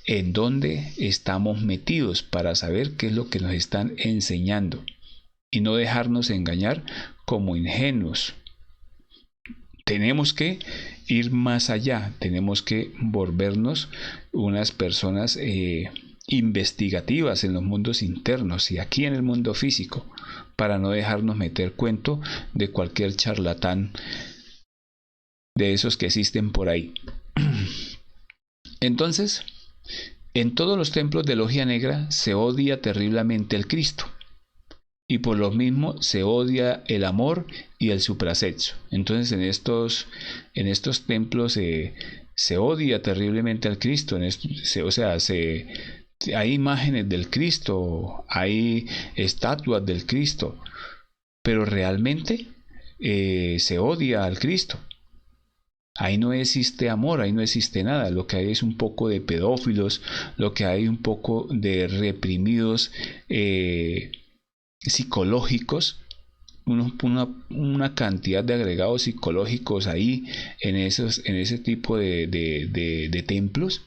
en dónde estamos metidos, para saber qué es lo que nos están enseñando y no dejarnos engañar como ingenuos. Tenemos que ir más allá, tenemos que volvernos unas personas investigativas en los mundos internos y aquí en el mundo físico, para no dejarnos meter cuento de cualquier charlatán de esos que existen por ahí. Entonces, en todos los templos de logia negra se odia terriblemente el Cristo. Y por lo mismo se odia el amor y el suprasexo. Entonces en estos templos se odia terriblemente al Cristo. Hay imágenes del Cristo, hay estatuas del Cristo, pero realmente se odia al Cristo. Ahí no existe amor, ahí no existe nada. Lo que hay es un poco de pedófilos, lo que hay un poco de reprimidos psicológicos, una cantidad de agregados psicológicos ahí en ese tipo de templos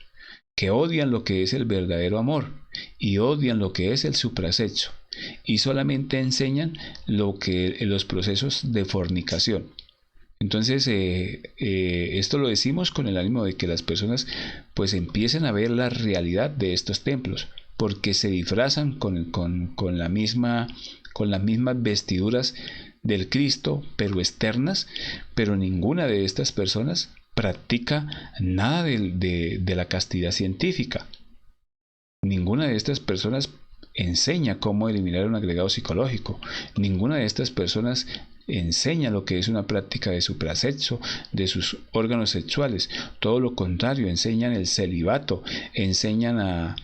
que odian lo que es el verdadero amor y odian lo que es el suprasexo y solamente enseñan los procesos de fornicación. Entonces esto lo decimos con el ánimo de que las personas pues empiecen a ver la realidad de estos templos, porque se disfrazan con las mismas vestiduras del Cristo, pero externas, pero ninguna de estas personas practica nada de la castidad científica. Ninguna de estas personas enseña cómo eliminar un agregado psicológico. Ninguna de estas personas enseña lo que es una práctica de suprasexo de sus órganos sexuales. Todo lo contrario, enseñan el celibato, enseñan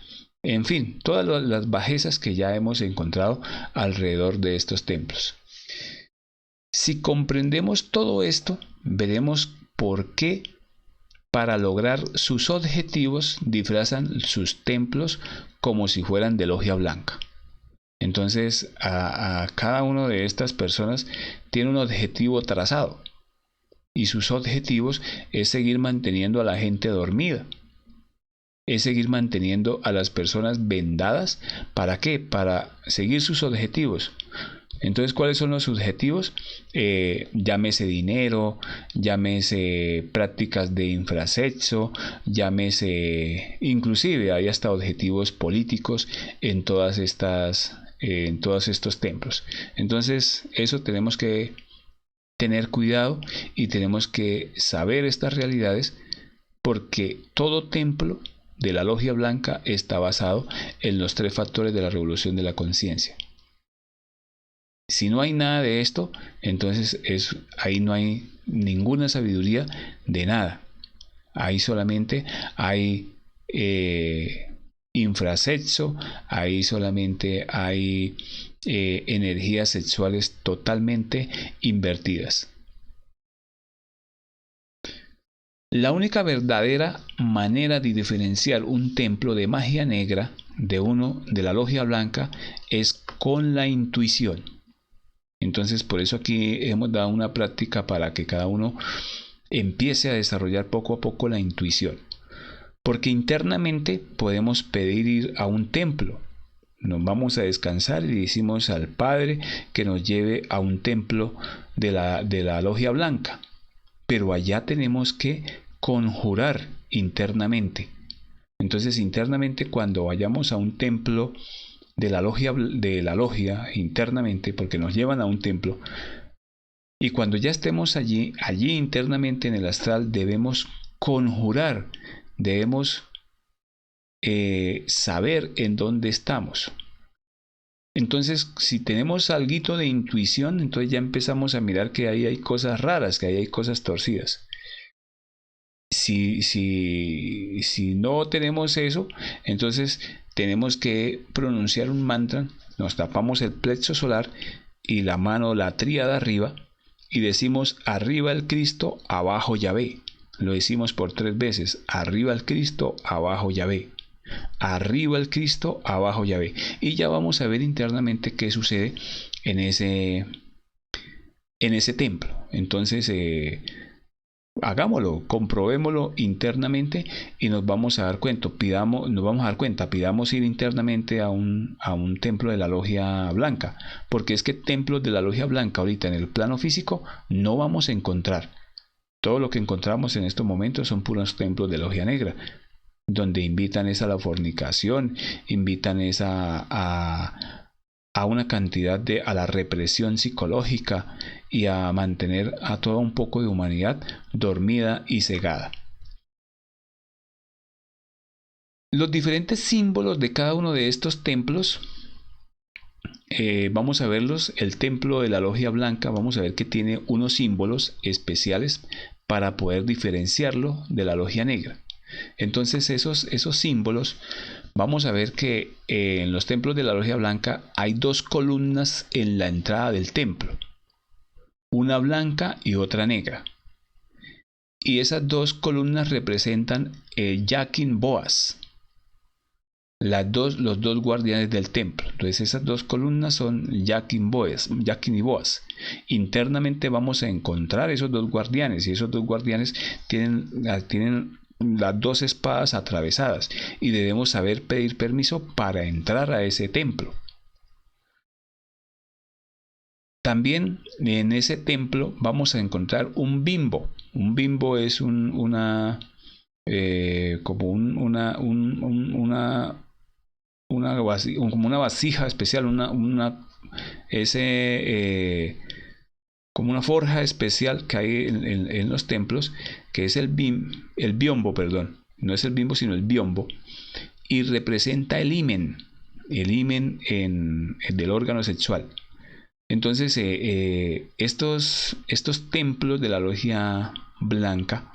en fin, todas las bajezas que ya hemos encontrado alrededor de estos templos. Si comprendemos todo esto, veremos por qué para lograr sus objetivos disfrazan sus templos como si fueran de logia blanca. Entonces a cada una de estas personas tiene un objetivo trazado y sus objetivos es seguir manteniendo a la gente dormida, es seguir manteniendo a las personas vendadas. ¿Para qué? Para seguir sus objetivos. Entonces, ¿cuáles son los objetivos? Llámese dinero, llámese prácticas de infrasexo, llámese, inclusive hay hasta objetivos políticos en todos estos templos. Entonces, eso tenemos que tener cuidado y tenemos que saber estas realidades, porque todo templo de la logia blanca está basado en los 3 factores de la revolución de la conciencia. Si no hay nada de esto, entonces ahí no hay ninguna sabiduría de nada. Ahí solamente hay infrasexo, ahí solamente hay energías sexuales totalmente invertidas. La única verdadera manera de diferenciar un templo de magia negra de uno de la logia blanca es con la intuición. Entonces, por eso aquí hemos dado una práctica para que cada uno empiece a desarrollar poco a poco la intuición. Porque internamente podemos pedir ir a un templo. Nos vamos a descansar y decimos al Padre que nos lleve a un templo de la logia blanca. Pero allá tenemos que conjurar internamente. Entonces, internamente, cuando vayamos a un templo de la logia internamente, porque nos llevan a un templo. Y cuando ya estemos allí internamente en el astral, debemos conjurar, debemos saber en dónde estamos. Entonces, si tenemos alguito de intuición, entonces ya empezamos a mirar que ahí hay cosas raras, que ahí hay cosas torcidas. Si no tenemos eso, entonces tenemos que pronunciar un mantra, nos tapamos el plexo solar y la mano, la tríada arriba, y decimos: arriba el Cristo, abajo Yahvé. Lo decimos por 3 veces: arriba el Cristo, abajo Yahvé. Arriba el Cristo, abajo Yahvé. Y ya vamos a ver internamente qué sucede en ese templo. Entonces, hagámoslo, comprobémoslo internamente y nos vamos a dar cuenta. Pidamos ir internamente a un templo de la logia blanca, porque es que templos de la logia blanca ahorita en el plano físico no vamos a encontrar. Todo lo que encontramos en estos momentos son puros templos de logia negra, donde invitan a la fornicación, invitan a una cantidad a la represión psicológica y a mantener a toda un poco de humanidad dormida y cegada. Los diferentes símbolos de cada uno de estos templos, vamos a verlos. El templo de la logia blanca, vamos a ver que tiene unos símbolos especiales para poder diferenciarlo de la logia negra. Entonces esos símbolos, vamos a ver que en los templos de la logia blanca hay 2 columnas en la entrada del templo, una blanca y otra negra, y esas 2 columnas representan Yakin Boaz, los dos guardianes del templo. Entonces esas 2 columnas son Yakin y Boaz. Internamente vamos a encontrar esos 2 guardianes, y esos 2 guardianes tienen las 2 espadas atravesadas, y debemos saber pedir permiso para entrar a ese templo. También en ese templo vamos a encontrar un bimbo. Un bimbo es como una vasija especial, como una forja especial que hay en los templos, que es el biombo, perdón, no es el bimbo sino el biombo, y representa el himen del órgano sexual. Entonces estos templos de la logia blanca,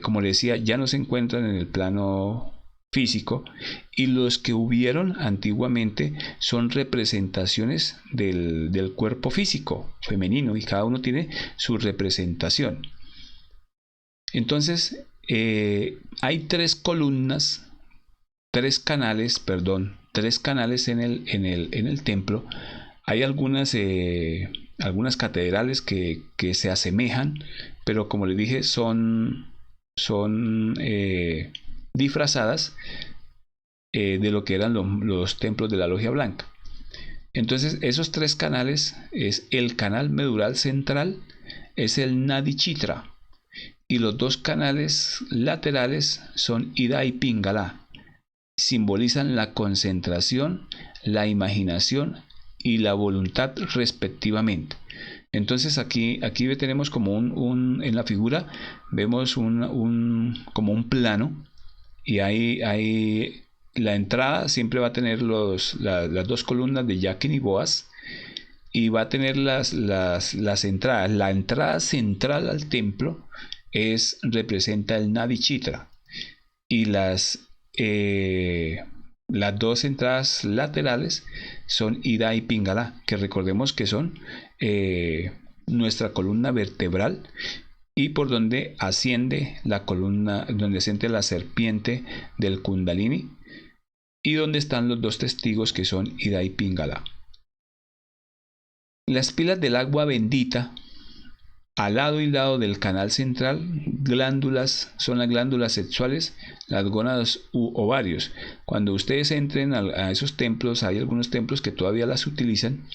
como les decía, ya no se encuentran en el plano físico, y los que hubieron antiguamente son representaciones del cuerpo físico femenino, y cada uno tiene su representación. Entonces hay 3 columnas, 3 canales en el templo. Hay algunas catedrales que se asemejan, pero como les dije, son disfrazadas de lo que eran los templos de la logia blanca. Entonces esos 3 canales es el canal medular central, es el Nadi Chitra, y los 2 canales laterales son Ida y Pingala. Simbolizan la concentración, la imaginación y la voluntad respectivamente. Entonces aquí tenemos como en la figura vemos como un plano, y ahí la entrada siempre va a tener las 2 columnas de Yakin y Boaz, y va a tener las entradas. La entrada central al templo representa el Nadi Chitra, y las 2 entradas laterales son Ida y Pingala, que recordemos que son nuestra columna vertebral, y por donde asciende la columna, donde asciende la serpiente del Kundalini, y donde están los 2 testigos que son Ida y Pingala. Las pilas del agua bendita, al lado y lado del canal central, son las glándulas sexuales, las gónadas u ovarios. Cuando ustedes entren a esos templos, hay algunos templos que todavía las utilizan,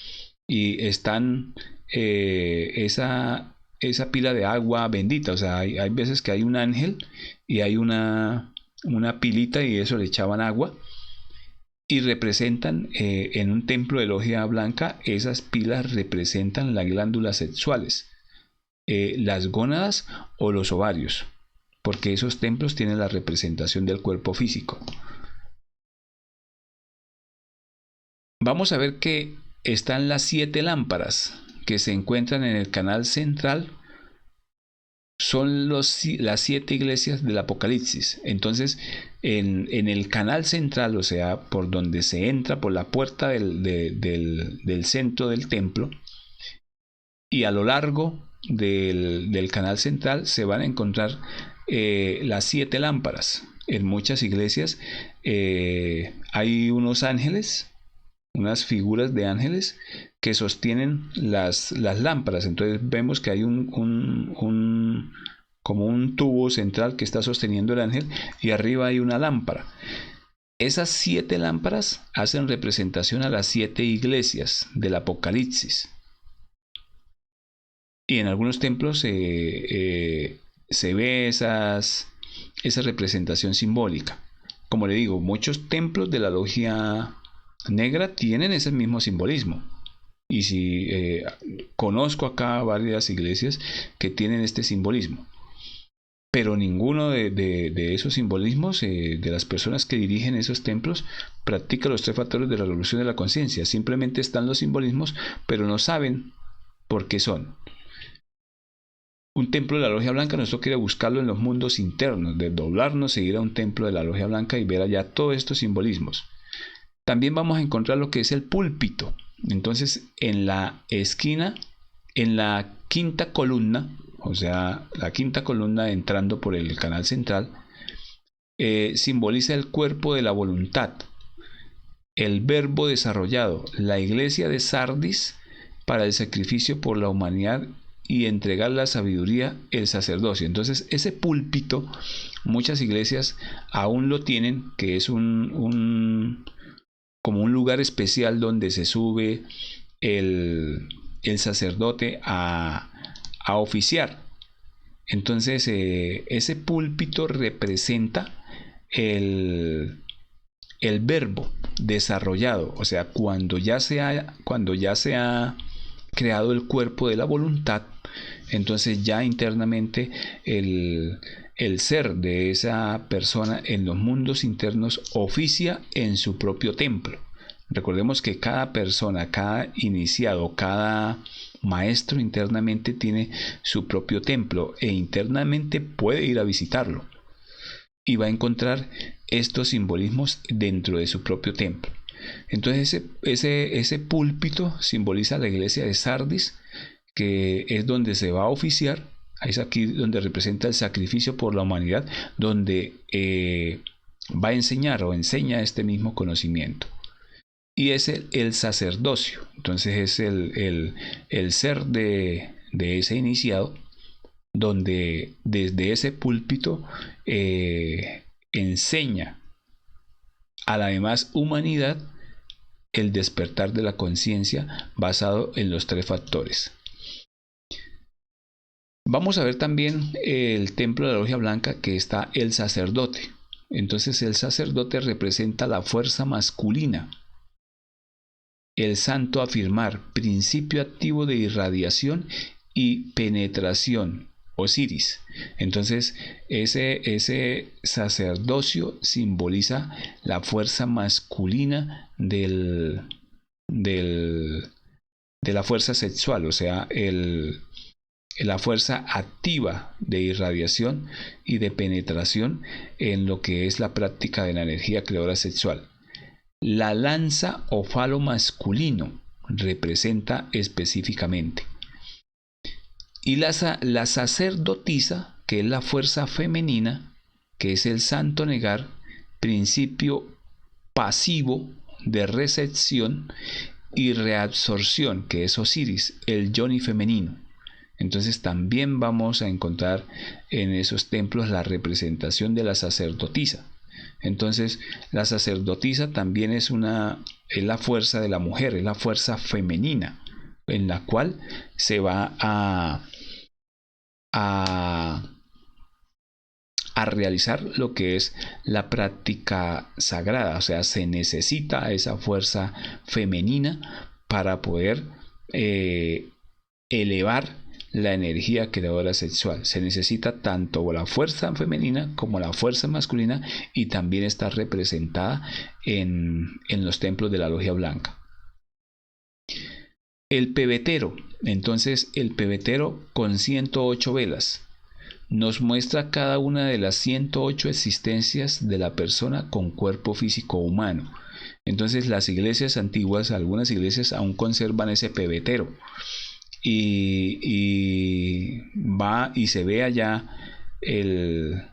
y están esa pila de agua bendita. O sea, hay veces que hay un ángel y hay una pilita, y eso le echaban agua, y representan, en un templo de logia blanca, esas pilas representan las glándulas sexuales, las gónadas o los ovarios, porque esos templos tienen la representación del cuerpo físico. Vamos a ver que están las 7 lámparas que se encuentran en el canal central. Son las 7 iglesias del Apocalipsis. Entonces, en el canal central, o sea, por donde se entra, por la puerta del centro del templo, y a lo largo del canal central se van a encontrar las 7 lámparas. En muchas iglesias hay unos ángeles, unas figuras de ángeles que sostienen las lámparas. Entonces vemos que hay como un tubo central que está sosteniendo el ángel, y arriba hay una lámpara. Esas 7 lámparas hacen representación a las 7 iglesias del Apocalipsis. Y en algunos templos se ve esa representación simbólica. Como le digo, muchos templos de la logia negra tienen ese mismo simbolismo. Y si conozco acá varias iglesias que tienen este simbolismo, pero ninguno de esos simbolismos de las personas que dirigen esos templos practica los 3 factores de la revolución de la conciencia. Simplemente están los simbolismos, pero no saben por qué son. Un templo de la logia blanca, nosotros queremos buscarlo en los mundos internos, desdoblarnos, seguir a un templo de la logia blanca y ver allá todos estos simbolismos. También vamos a encontrar lo que es el púlpito. Entonces, en la esquina, en la quinta columna, o sea, la quinta columna entrando por el canal central, simboliza el cuerpo de la voluntad, el verbo desarrollado, la iglesia de Sardis para el sacrificio por la humanidad y entregar la sabiduría, el sacerdocio. Entonces, ese púlpito, muchas iglesias aún lo tienen, que es como un lugar especial donde se sube el sacerdote a oficiar. Entonces, ese púlpito representa el verbo desarrollado, o sea, cuando ya se ha creado el cuerpo de la voluntad, entonces ya internamente el ser de esa persona en los mundos internos oficia en su propio templo. Recordemos que cada persona, cada iniciado, cada maestro internamente tiene su propio templo e internamente puede ir a visitarlo y va a encontrar estos simbolismos dentro de su propio templo. Entonces ese púlpito simboliza la iglesia de Sardis, que es donde se va a oficiar. Es aquí donde representa el sacrificio por la humanidad, donde va a enseñar o enseña este mismo conocimiento. Y es el sacerdocio. Entonces es el ser de ese iniciado, donde desde ese púlpito enseña a la demás humanidad el despertar de la conciencia basado en los 3 factores. Vamos a ver también el templo de la logia blanca, que está el sacerdote. Entonces el sacerdote representa la fuerza masculina, el santo afirmar, principio activo de irradiación y penetración, Osiris. Entonces ese sacerdocio simboliza la fuerza masculina de la fuerza sexual, o sea, la fuerza activa de irradiación y de penetración en lo que es la práctica de la energía creadora sexual. La lanza o falo masculino representa específicamente. Y la sacerdotisa, que es la fuerza femenina, que es el santo negar, principio pasivo de recepción y reabsorción, que es Osiris, el yoni femenino. Entonces también vamos a encontrar en esos templos la representación de la sacerdotisa. Entonces la sacerdotisa también es la fuerza de la mujer, es la fuerza femenina, en la cual se va a a realizar lo que es la práctica sagrada. O sea, se necesita esa fuerza femenina para poder elevar la energía creadora sexual. Se necesita tanto la fuerza femenina como la fuerza masculina, y también está representada en los templos de la logia blanca. El pebetero. Entonces, el pebetero con 108 velas nos muestra cada una de las 108 existencias de la persona con cuerpo físico humano. Entonces, las iglesias antiguas, algunas iglesias aún conservan ese pebetero, y va y se ve allá el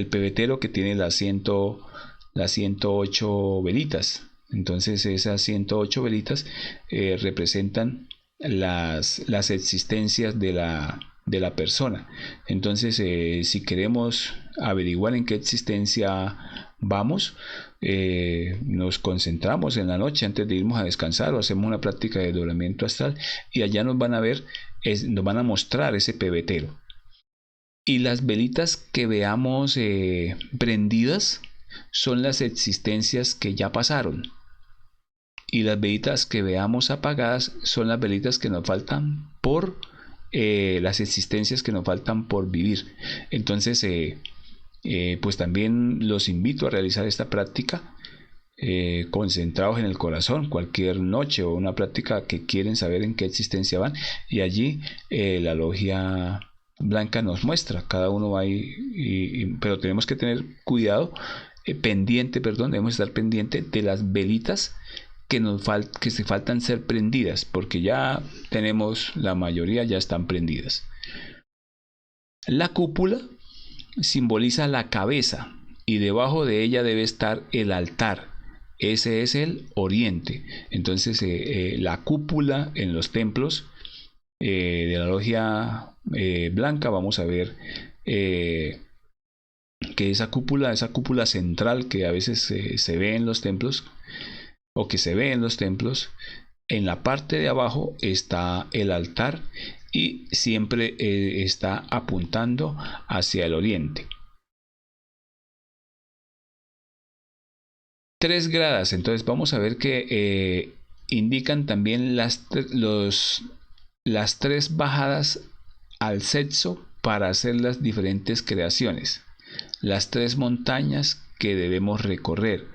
pebetero que tiene las 108 velitas. Entonces, esas 108 velitas representan las existencias de la persona. Entonces, si queremos averiguar en qué existencia vamos, nos concentramos en la noche antes de irnos a descansar, o hacemos una práctica de doblamiento astral, y allá nos van a ver, nos van a mostrar ese pebetero. Y las velitas que veamos prendidas son las existencias que ya pasaron, y las velitas que veamos apagadas son las velitas que nos faltan por las existencias que nos faltan por vivir. Entonces, pues también los invito a realizar esta práctica concentrados en el corazón, cualquier noche, o una práctica que quieren saber en qué existencia van, y allí la logia blanca nos muestra, cada uno va ahí, pero tenemos que tener cuidado, debemos estar pendiente de las velitas que se faltan ser prendidas, porque ya tenemos, la mayoría ya están prendidas. La cúpula simboliza la cabeza, y debajo de ella debe estar el altar. Ese es el oriente. Entonces, la cúpula en los templos de la logia blanca, vamos a ver que esa cúpula central que a veces se ve en los templos, o que se ve en los templos, en la parte de abajo está el altar, y siempre está apuntando hacia el oriente. 3 gradas. Entonces vamos a ver que indican también las 3 bajadas al sexo para hacer las diferentes creaciones, las 3 montañas que debemos recorrer,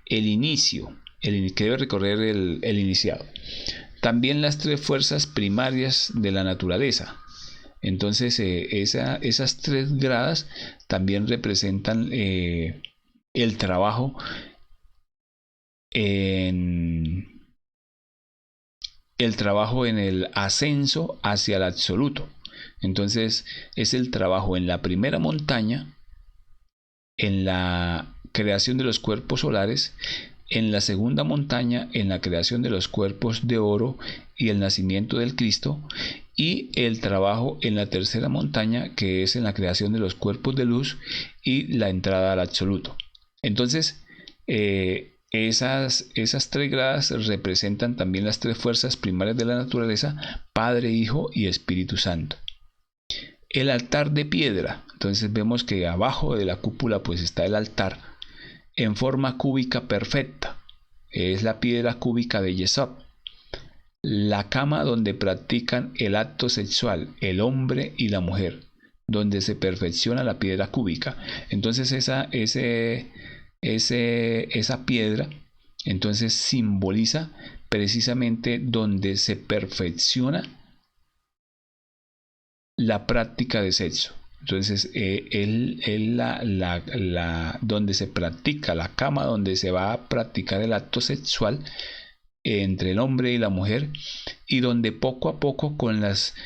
el inicio, que debe recorrer el iniciado, también las 3 fuerzas primarias de la naturaleza. Entonces, esas 3 gradas también representan el trabajo en el ascenso hacia el absoluto. Entonces, es el trabajo en la primera montaña, en la creación de los cuerpos solares, en la segunda montaña, en la creación de los cuerpos de oro y el nacimiento del Cristo, y el trabajo en la tercera montaña, que es en la creación de los cuerpos de luz y la entrada al absoluto. Entonces, esas 3 gradas representan también las 3 fuerzas primarias de la naturaleza: Padre, Hijo y Espíritu Santo. El altar de piedra. Entonces vemos que abajo de la cúpula pues está el altar en forma cúbica perfecta. Es la piedra cúbica de Yesod, la cama donde practican el acto sexual el hombre y la mujer, donde se perfecciona la piedra cúbica. Entonces esa piedra entonces simboliza precisamente donde se perfecciona la práctica de sexo. Entonces donde se practica, la cama donde se va a practicar el acto sexual entre el hombre y la mujer, y donde poco a poco, con las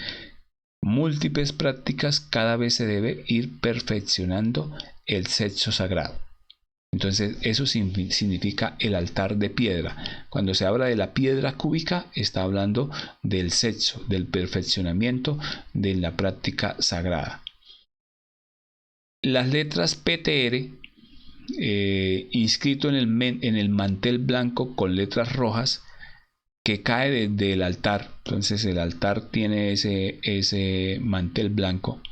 múltiples prácticas, cada vez se debe ir perfeccionando el sexo sagrado. Entonces eso significa el altar de piedra. Cuando se habla de la piedra cúbica, está hablando del sexo, del perfeccionamiento de la práctica sagrada. Las letras PTR, inscrito en el mantel blanco con letras rojas, que cae desde el altar. Entonces el altar tiene ese mantel blanco,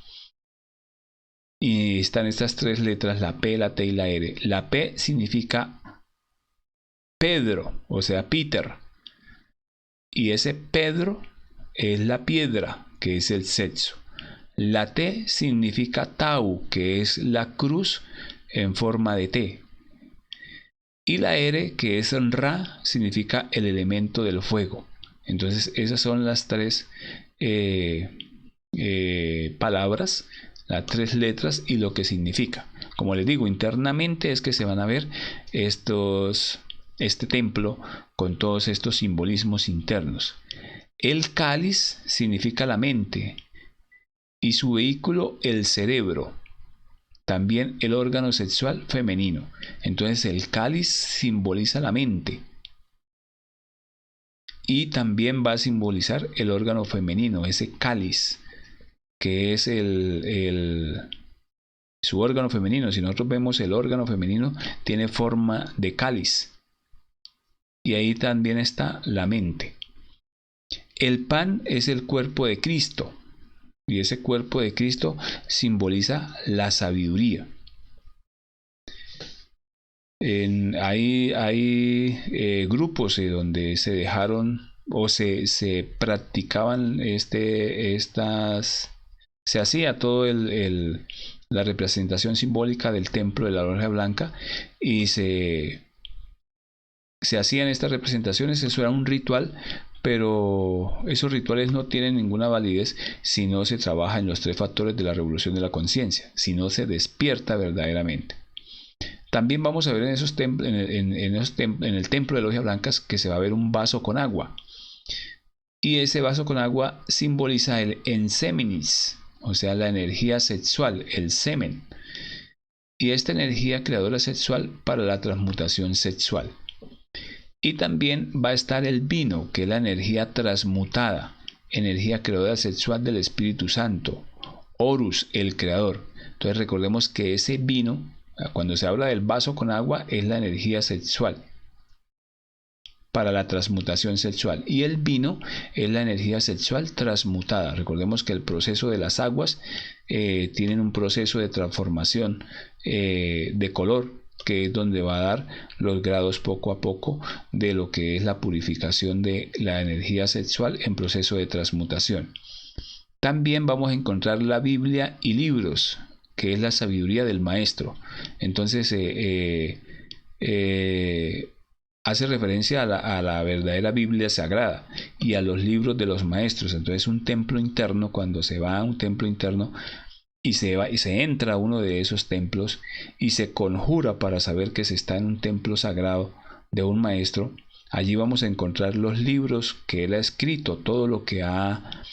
Y están estas tres letras, la P, la T y la R. La P significa Pedro, o sea, Peter. Y ese Pedro es la piedra, que es el sexo. La T significa Tau, que es la cruz en forma de T. Y la R, que es Ra, significa el elemento del fuego. Entonces esas son las tres palabras, las tres letras y lo que significa. Como les digo, internamente es que se van a ver este templo con todos estos simbolismos internos. El cáliz significa la mente y su vehículo el cerebro. También el órgano sexual femenino. Entonces el cáliz simboliza la mente. Y también va a simbolizar el órgano femenino, ese cáliz, que es su órgano femenino. Si nosotros vemos el órgano femenino, tiene forma de cáliz. Y ahí también está la mente. El pan es el cuerpo de Cristo. Y ese cuerpo de Cristo simboliza la sabiduría. Hay grupos donde se dejaron o se practicaban se hacía todo la representación simbólica del templo de la Logia Blanca y se hacían estas representaciones. Eso era un ritual, pero esos rituales no tienen ninguna validez si no se trabaja en los tres factores de la revolución de la conciencia, si no se despierta verdaderamente. También vamos a ver en el templo de Logias Blancas que se va a ver un vaso con agua. Y ese vaso con agua simboliza el enseminis, o sea, la energía sexual, el semen. Y esta energía creadora sexual para la transmutación sexual. Y también va a estar el vino, que es la energía transmutada, energía creadora sexual del Espíritu Santo. Horus, el creador. Entonces recordemos que ese vino, cuando se habla del vaso con agua, es la energía sexual para la transmutación sexual. Y el vino es la energía sexual transmutada. Recordemos que el proceso de las aguas tienen un proceso de transformación de color, que es donde va a dar los grados poco a poco de lo que es la purificación de la energía sexual en proceso de transmutación. También vamos a encontrar la Biblia y libros, que es la sabiduría del maestro. Entonces hace referencia a la verdadera Biblia sagrada y a los libros de los maestros. Entonces un templo interno, cuando se va a un templo interno y se entra a uno de esos templos y se conjura para saber que se está en un templo sagrado de un maestro, allí vamos a encontrar los libros que él ha escrito, todo lo que ha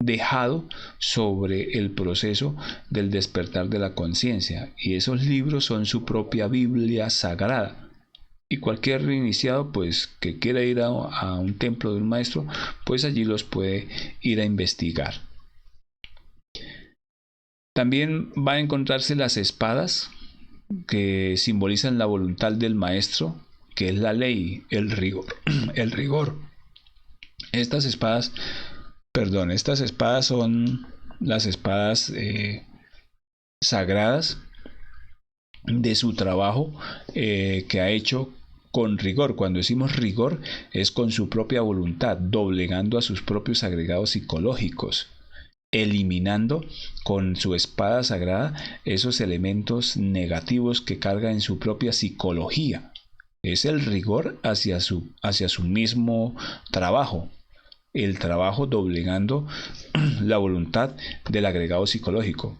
dejado sobre el proceso del despertar de la conciencia, y esos libros son su propia Biblia sagrada. Y cualquier iniciado pues que quiera ir a un templo de un maestro, pues allí los puede ir a investigar. También va a encontrarse las espadas, que simbolizan la voluntad del maestro, que es la ley, el rigor. El rigor. Estas espadas son las espadas sagradas de su trabajo que ha hecho con rigor. Cuando decimos rigor, es con su propia voluntad, doblegando a sus propios agregados psicológicos, eliminando con su espada sagrada esos elementos negativos que carga en su propia psicología. Es el rigor hacia su mismo trabajo, el trabajo doblegando la voluntad del agregado psicológico.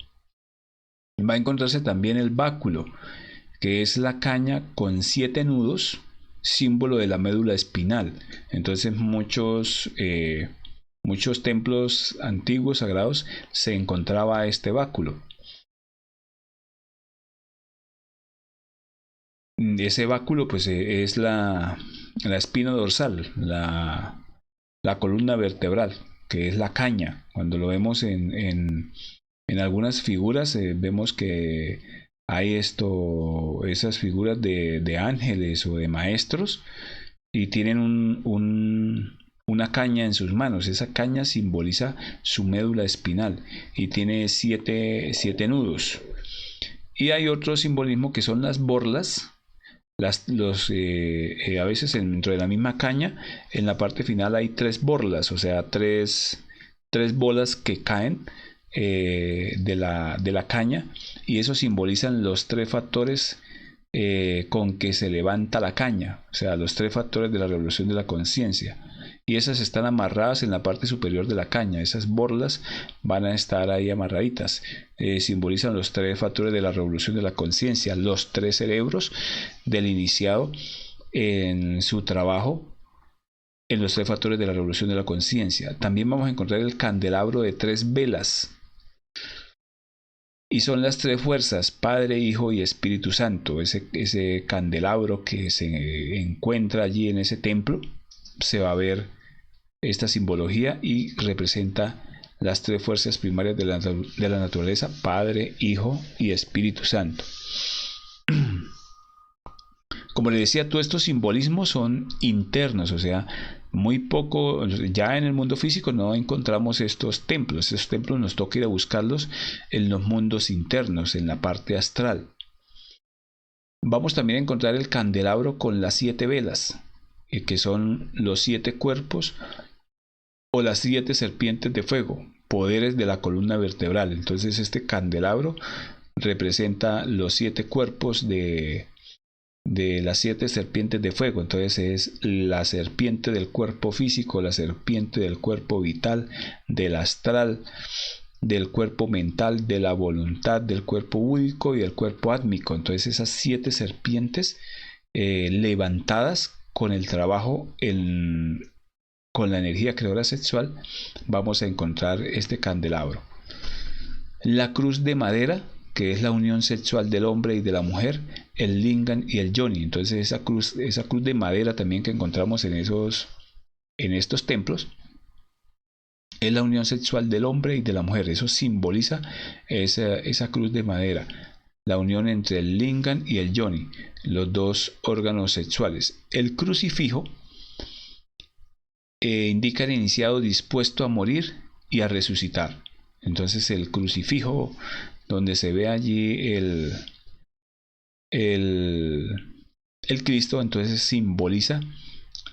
Va a encontrarse también el báculo, que es la caña con 7 nudos, símbolo de la médula espinal. Entonces muchos templos antiguos sagrados se encontraba este báculo. Ese báculo pues es la espina dorsal, la columna vertebral, que es la caña. Cuando lo vemos en algunas figuras vemos que hay esas figuras de ángeles o de maestros, y tienen una caña en sus manos. Esa caña simboliza su médula espinal y tiene siete nudos. Y hay otro simbolismo que son las borlas. A veces dentro de la misma caña, en la parte final hay 3 borlas, o sea, tres bolas que caen de la caña, y eso simbolizan los 3 factores con que se levanta la caña, o sea, los 3 factores de la revolución de la conciencia. Y esas están amarradas en la parte superior de la caña. Esas borlas van a estar ahí amarraditas. Simbolizan los 3 factores de la revolución de la conciencia, los 3 cerebros del iniciado en su trabajo en los 3 factores de la revolución de la conciencia. También vamos a encontrar el candelabro de 3 velas. Y son las 3 fuerzas, Padre, Hijo y Espíritu Santo. Ese candelabro que se encuentra allí en ese templo, se va a ver esta simbología y representa las 3 fuerzas primarias de la naturaleza, Padre, Hijo y Espíritu Santo. Como les decía, todos estos simbolismos son internos, o sea, muy poco, ya en el mundo físico no encontramos estos templos. Estos templos nos toca ir a buscarlos en los mundos internos, en la parte astral. Vamos también a encontrar el candelabro con las 7 velas, que son los 7 cuerpos o las 7 serpientes de fuego, poderes de la columna vertebral. Entonces este candelabro representa los 7 cuerpos de las 7 serpientes de fuego. Entonces es la serpiente del cuerpo físico, la serpiente del cuerpo vital, del astral, del cuerpo mental, de la voluntad, del cuerpo búdico y del cuerpo átmico. Entonces esas 7 serpientes levantadas con el trabajo con la energía creadora sexual, vamos a encontrar este candelabro. La cruz de madera, que es la unión sexual del hombre y de la mujer, el lingam y el yoni. Entonces esa cruz de madera también que encontramos en estos templos, es la unión sexual del hombre y de la mujer. Eso simboliza esa cruz de madera, la unión entre el lingam y el yoni, los 2 órganos sexuales. El crucifijo indica el iniciado dispuesto a morir y a resucitar. Entonces el crucifijo, donde se ve allí el Cristo, entonces simboliza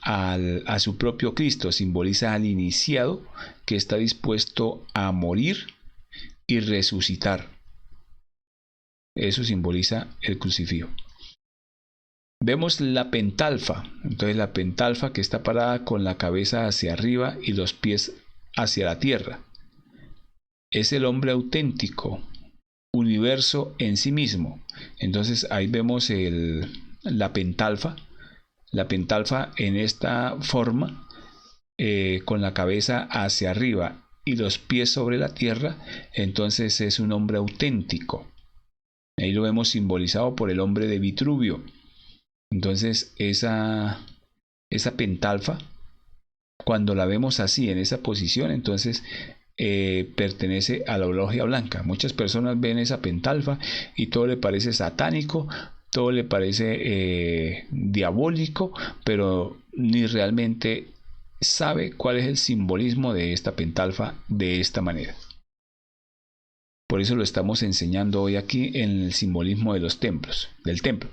a su propio Cristo, simboliza al iniciado que está dispuesto a morir y resucitar. Eso simboliza el crucifijo. Vemos la pentalfa. Entonces la pentalfa, que está parada con la cabeza hacia arriba y los pies hacia la tierra, es el hombre auténtico, universo en sí mismo. Entonces ahí vemos la pentalfa en esta forma, con la cabeza hacia arriba y los pies sobre la tierra. Entonces es un hombre auténtico. Ahí lo vemos simbolizado por el hombre de Vitruvio. Entonces esa pentalfa, cuando la vemos así en esa posición, entonces pertenece a la logia blanca. Muchas personas ven esa pentalfa y todo le parece satánico, todo le parece diabólico, pero ni realmente sabe cuál es el simbolismo de esta pentalfa de esta manera. Por eso lo estamos enseñando hoy aquí en el simbolismo de los templos, del templo.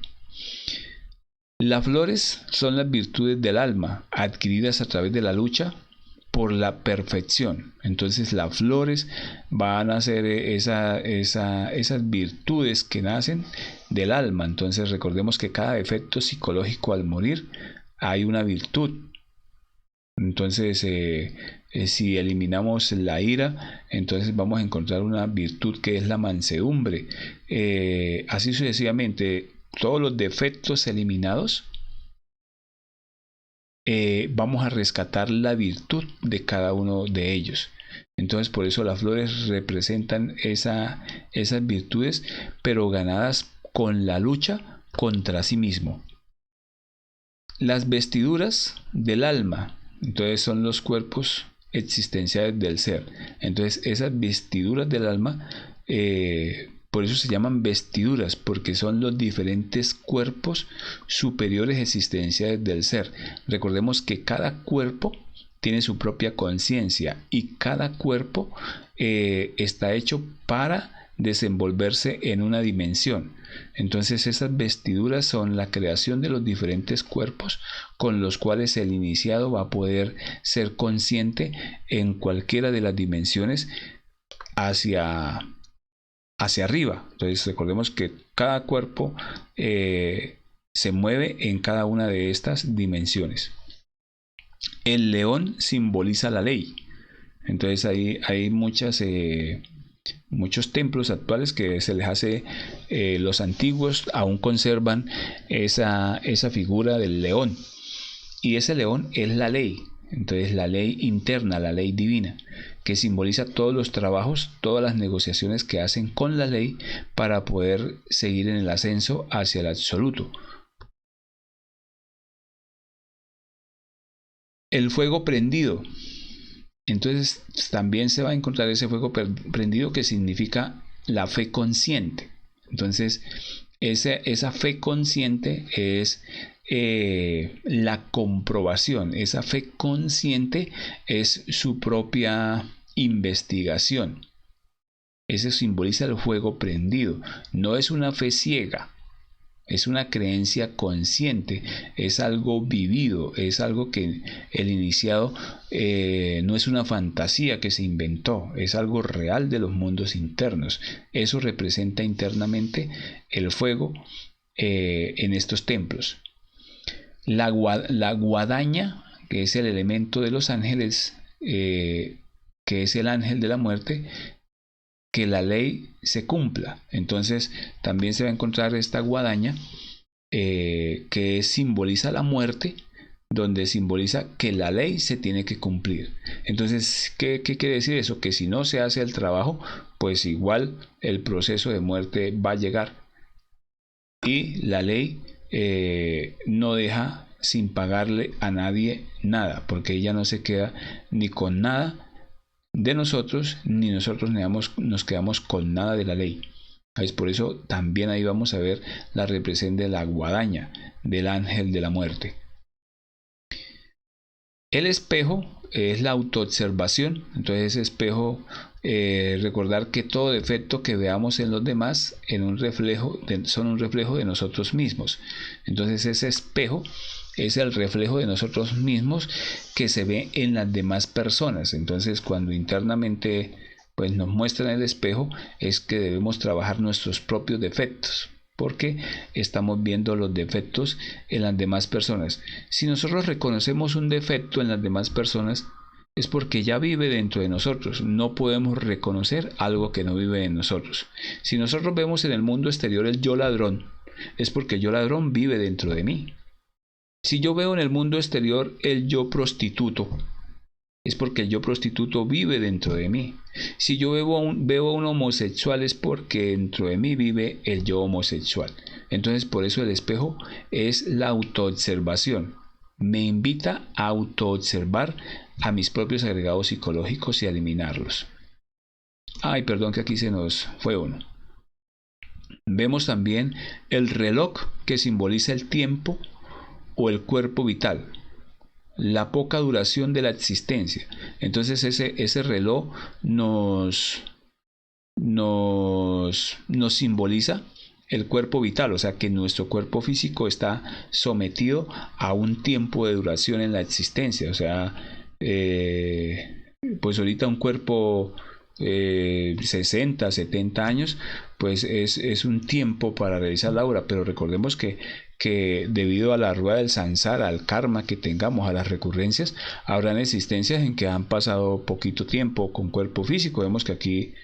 Las flores son las virtudes del alma, adquiridas a través de la lucha por la perfección. Entonces las flores van a ser esas virtudes que nacen del alma. Entonces recordemos que cada efecto psicológico al morir hay una virtud. Entonces si eliminamos la ira, entonces vamos a encontrar una virtud que es la mansedumbre. Así sucesivamente, todos los defectos eliminados, vamos a rescatar la virtud de cada uno de ellos. Entonces por eso las flores representan esas virtudes, pero ganadas con la lucha contra sí mismo. Las vestiduras del alma, entonces son los cuerpos existenciales del ser. Entonces esas vestiduras del alma, por eso se llaman vestiduras, porque son los diferentes cuerpos superiores existenciales del ser. Recordemos que cada cuerpo tiene su propia conciencia y cada cuerpo está hecho para desenvolverse en una dimensión. Entonces esas vestiduras son la creación de los diferentes cuerpos con los cuales el iniciado va a poder ser consciente en cualquiera de las dimensiones hacia arriba. Entonces recordemos que cada cuerpo se mueve en cada una de estas dimensiones. El león simboliza la ley. Entonces hay muchos templos actuales que se les hace, los antiguos aún conservan esa figura del león, y ese león es la ley. Entonces la ley interna, la ley divina, que simboliza todos los trabajos, todas las negociaciones que hacen con la ley para poder seguir en el ascenso hacia el absoluto. El fuego prendido. Entonces también se va a encontrar ese fuego prendido, que significa la fe consciente. Entonces esa fe consciente es la comprobación. Esa fe consciente es su propia investigación. Ese simboliza el fuego prendido. No es una fe ciega, es una creencia consciente, es algo vivido, es algo que el iniciado no es una fantasía que se inventó, es algo real de los mundos internos. Eso representa internamente el fuego en estos templos. La guadaña, que es el elemento de los ángeles, que es el ángel de la muerte, que la ley se cumpla. Entonces también se va a encontrar esta guadaña que simboliza la muerte, donde simboliza que la ley se tiene que cumplir. Entonces, ¿qué quiere decir eso? Que si no se hace el trabajo, pues igual el proceso de muerte va a llegar, y la ley no deja sin pagarle a nadie nada, porque ella no se queda ni con nada de nosotros, ni nosotros nos quedamos con nada de la ley. Es por eso también ahí vamos a ver la representación de la guadaña, del ángel de la muerte. El espejo es la autoobservación. Entonces ese espejo, recordar que todo defecto que veamos en los demás son un reflejo de nosotros mismos. Entonces ese espejo es el reflejo de nosotros mismos que se ve en las demás personas. Entonces cuando internamente pues nos muestran el espejo, es que debemos trabajar nuestros propios defectos, porque estamos viendo los defectos en las demás personas. Si nosotros reconocemos un defecto en las demás personas, es porque ya vive dentro de nosotros. No podemos reconocer algo que no vive en nosotros. Si nosotros vemos en el mundo exterior el yo ladrón, es porque el yo ladrón vive dentro de mí. Si yo veo en el mundo exterior el yo prostituto, es porque el yo prostituto vive dentro de mí. Si yo veo a un homosexual, es porque dentro de mí vive el yo homosexual. Entonces por eso el espejo es la autoobservación. Me invita a autoobservar a mis propios agregados psicológicos y a eliminarlos. Ay, perdón que aquí se nos fue uno. Vemos también el reloj, que simboliza el tiempo o el cuerpo vital, la poca duración de la existencia. Entonces ese reloj nos simboliza el cuerpo vital, o sea que nuestro cuerpo físico está sometido a un tiempo de duración en la existencia. O sea, pues ahorita un cuerpo 60, 70 años, pues es un tiempo para realizar la obra, pero recordemos que debido a la rueda del samsara, al karma que tengamos, a las recurrencias, habrán existencias en que han pasado poquito tiempo con cuerpo físico. Vemos que aquí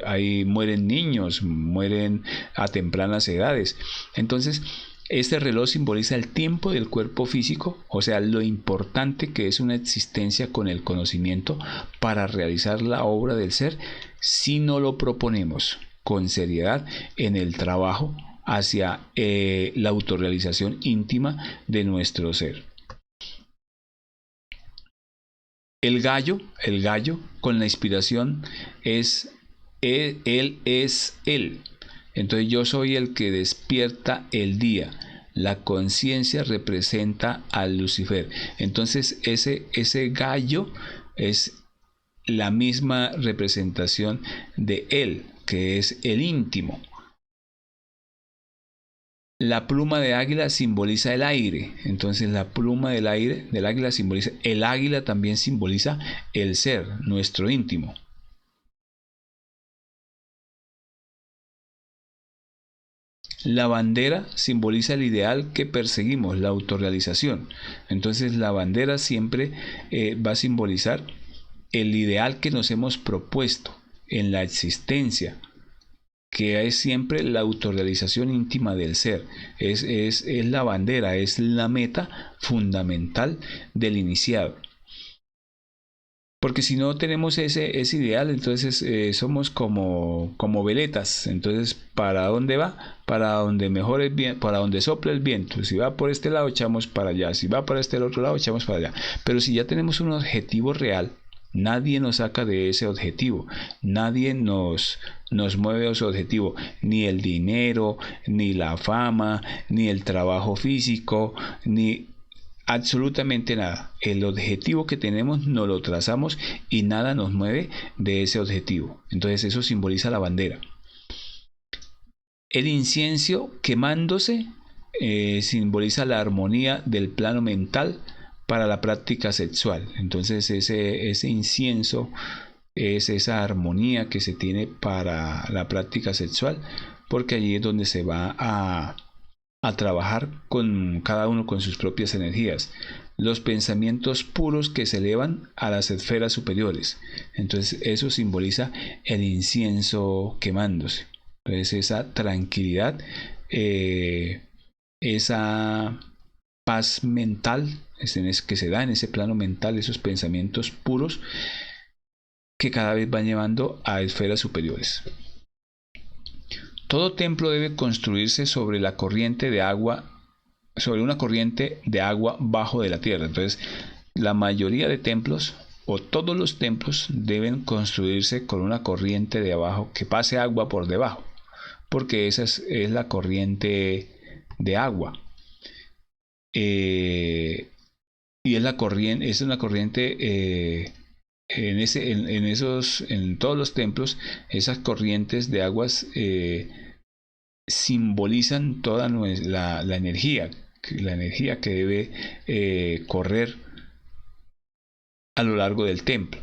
ahí mueren niños, mueren a tempranas edades. Entonces este reloj simboliza el tiempo del cuerpo físico, o sea, lo importante que es una existencia con el conocimiento para realizar la obra del ser, si no lo proponemos con seriedad en el trabajo hacia la autorrealización íntima de nuestro ser. El gallo con la inspiración es él es él. Entonces yo soy el que despierta el día. La conciencia representa al Lucifer. Entonces ese gallo es la misma representación de él, que es el íntimo. La pluma de águila simboliza el aire. Entonces la pluma del águila simboliza el águila, también simboliza el ser, nuestro íntimo. La bandera simboliza el ideal que perseguimos, la autorrealización. Entonces la bandera siempre va a simbolizar el ideal que nos hemos propuesto en la existencia, que es siempre la autorrealización íntima del ser. Es la bandera, es la meta fundamental del iniciado. Porque si no tenemos ese ideal, entonces somos como veletas. Entonces, ¿para dónde va? Para donde mejor es bien, para donde sopla el viento. Si va por este lado, echamos para allá. Si va para este otro lado, echamos para allá. Pero si ya tenemos un objetivo real, nadie nos saca de ese objetivo. Nadie nos mueve a su objetivo. Ni el dinero, ni la fama, ni el trabajo físico, ni absolutamente nada. El objetivo que tenemos nos lo trazamos y nada nos mueve de ese objetivo. Entonces eso simboliza la bandera. El incienso quemándose simboliza la armonía del plano mental para la práctica sexual. Entonces ese incienso es esa armonía que se tiene para la práctica sexual, porque allí es donde se va a trabajar con cada uno con sus propias energías, los pensamientos puros que se elevan a las esferas superiores. Entonces eso simboliza el incienso quemándose. Entonces esa tranquilidad, esa paz mental que se da en ese plano mental, esos pensamientos puros que cada vez van llevando a esferas superiores. Todo templo debe construirse sobre la corriente de agua, sobre una corriente de agua bajo de la tierra. Entonces, la mayoría de templos o todos los templos deben construirse con una corriente de abajo que pase agua por debajo, porque esa es la corriente de agua. Y es una corriente en todos los templos. Esas corrientes de aguas simbolizan toda la energía que debe correr a lo largo del templo,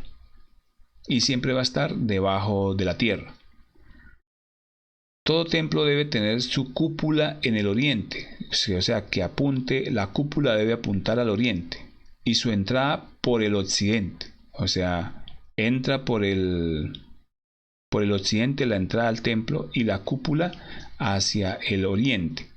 y siempre va a estar debajo de la tierra. Todo templo debe tener su cúpula en el oriente, o sea que la cúpula debe apuntar al oriente, y su entrada por el occidente. O sea, entra por el occidente la entrada al templo y la cúpula hacia el oriente.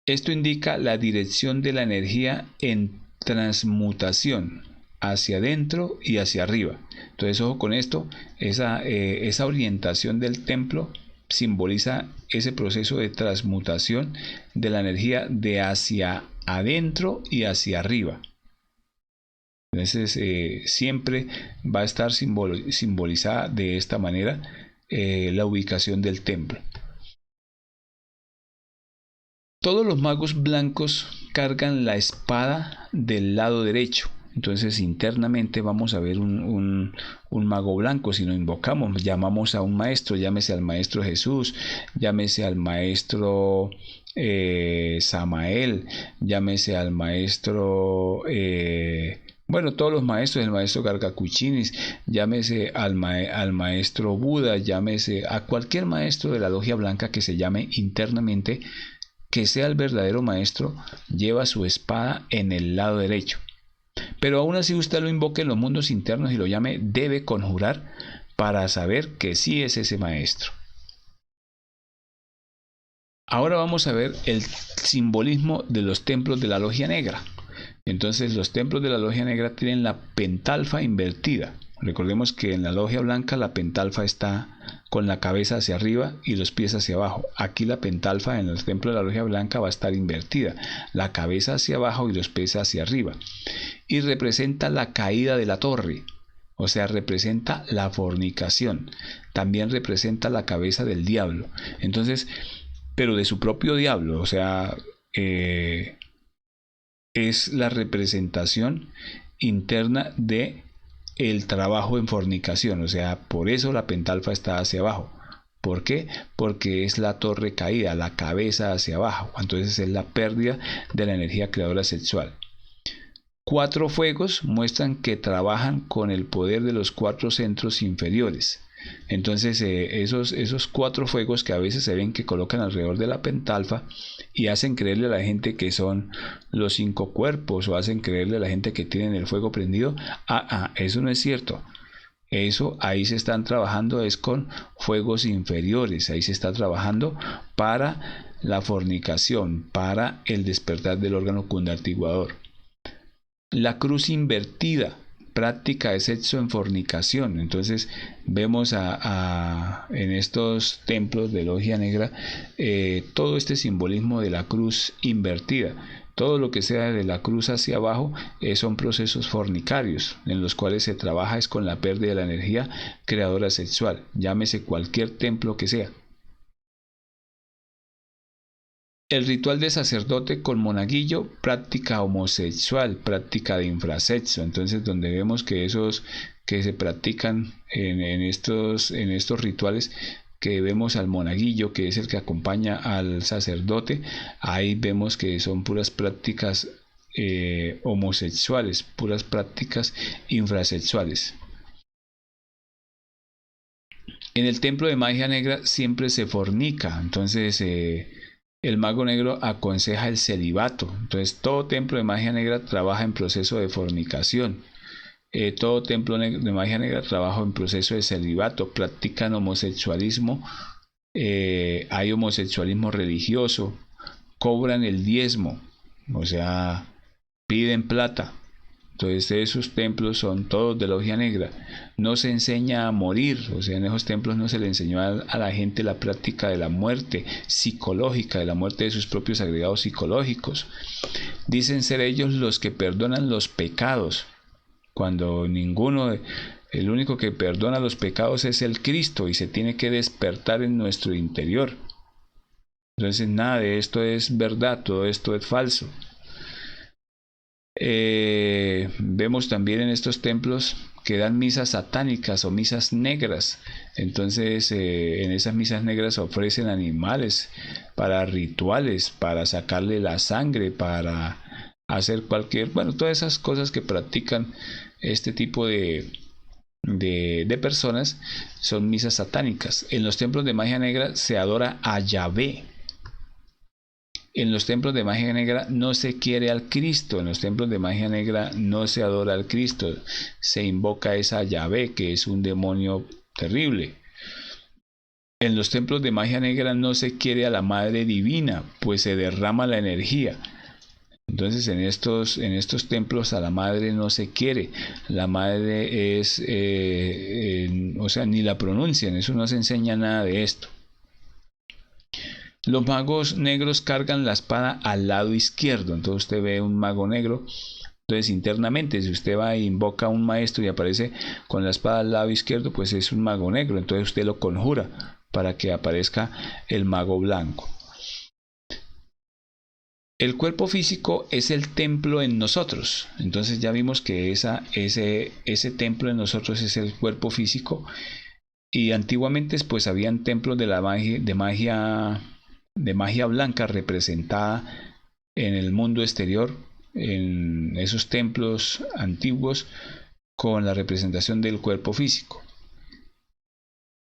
Esto indica la dirección de la energía en transmutación hacia adentro y hacia arriba. Entonces, ojo con esto, esa orientación del templo simboliza ese proceso de transmutación de la energía de hacia adentro y hacia arriba. Entonces siempre va a estar simbolizada de esta manera la ubicación del templo. Todos los magos blancos cargan la espada del lado derecho. Entonces internamente vamos a ver un mago blanco. Si nos invocamos, llamamos a un maestro, llámese al maestro Jesús, llámese al maestro Samael, llámese al maestro... todos los maestros, el maestro Gargacuchinis, llámese al maestro Buda, llámese a cualquier maestro de la logia blanca que se llame internamente, que sea el verdadero maestro, lleva su espada en el lado derecho. Pero aún así usted lo invoque en los mundos internos y lo llame, debe conjurar para saber que sí es ese maestro. Ahora vamos a ver el simbolismo de los templos de la logia negra. Entonces los templos de la logia negra tienen la pentalfa invertida. Recordemos que en la logia blanca la pentalfa está con la cabeza hacia arriba y los pies hacia abajo. Aquí la pentalfa en el templo de la logia blanca va a estar invertida, la cabeza hacia abajo y los pies hacia arriba. Y representa la caída de la torre, o sea, representa la fornicación. También representa la cabeza del diablo. Entonces, pero de su propio diablo. O sea, es la representación interna de el trabajo en fornicación. O sea, por eso la pentalfa está hacia abajo. ¿Por qué? Porque es la torre caída, la cabeza hacia abajo. Entonces es la pérdida de la energía creadora sexual. 4 fuegos muestran que trabajan con el poder de los 4 centros inferiores. Entonces esos 4 fuegos que a veces se ven que colocan alrededor de la pentalfa y hacen creerle a la gente que son los 5 cuerpos, o hacen creerle a la gente que tienen el fuego prendido. Eso no es cierto. Eso ahí se están trabajando es con fuegos inferiores. Ahí se está trabajando para la fornicación, para el despertar del órgano cundartiguador. La cruz invertida, práctica de sexo en fornicación. Entonces vemos en estos templos de logia negra todo este simbolismo de la cruz invertida. Todo lo que sea de la cruz hacia abajo son procesos fornicarios, en los cuales se trabaja es con la pérdida de la energía creadora sexual, llámese cualquier templo que sea. El ritual de sacerdote con monaguillo, práctica homosexual, práctica de infrasexo. Entonces, donde vemos que esos que se practican en estos rituales, que vemos al monaguillo, que es el que acompaña al sacerdote, ahí vemos que son puras prácticas homosexuales, puras prácticas infrasexuales. En el templo de magia negra siempre se fornica. Entonces el mago negro aconseja el celibato. Entonces todo templo de magia negra trabaja en proceso de fornicación. Todo templo de magia negra trabaja en proceso de celibato. Practican homosexualismo. Hay homosexualismo religioso. Cobran el diezmo. O sea, piden plata. Entonces esos templos son todos de logia negra. No se enseña a morir. O sea, en esos templos no se le enseñó a la gente la práctica de la muerte psicológica, de la muerte de sus propios agregados psicológicos. Dicen ser ellos los que perdonan los pecados, cuando el único que perdona los pecados es el Cristo, y se tiene que despertar en nuestro interior. Entonces nada de esto es verdad, todo esto es falso. Vemos también en estos templos que dan misas satánicas o misas negras. Entonces en esas misas negras ofrecen animales para rituales, para sacarle la sangre, para hacer todas esas cosas que practican este tipo de personas son misas satánicas. En los templos de magia negra se adora a Yahvé. En los templos de magia negra no se quiere al Cristo. En los templos de magia negra no se adora al Cristo. Se invoca a Yahvé, que es un demonio terrible. En los templos de magia negra no se quiere a la Madre Divina, pues se derrama la energía. Entonces en estos templos a la Madre no se quiere. La Madre es, o sea, ni la pronuncian. Eso no se enseña nada de esto. Los magos negros cargan la espada al lado izquierdo. Entonces usted ve un mago negro. Entonces internamente, si usted va e invoca a un maestro y aparece con la espada al lado izquierdo, pues es un mago negro. Entonces usted lo conjura para que aparezca el mago blanco. El cuerpo físico es el templo en nosotros. Entonces ya vimos que ese templo en nosotros es el cuerpo físico. Y antiguamente pues habían templos de magia blanca representada en el mundo exterior, en esos templos antiguos, con la representación del cuerpo físico.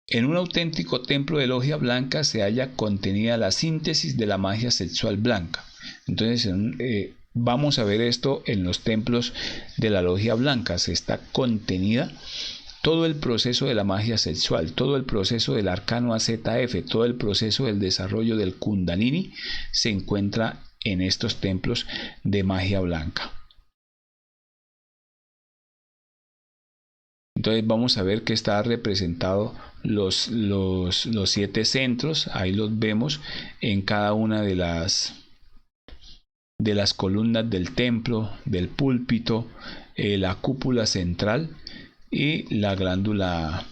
En un auténtico templo de logia blanca se halla contenida la síntesis de la magia sexual blanca. Entonces vamos a ver esto en los templos de la logia blanca. Se está contenida todo el proceso de la magia sexual, todo el proceso del arcano AZF, todo el proceso del desarrollo del Kundalini se encuentra en estos templos de magia blanca. Entonces vamos a ver que está representado los 7 centros. Ahí los vemos en cada una de las columnas del templo, del púlpito, la cúpula central y la glándula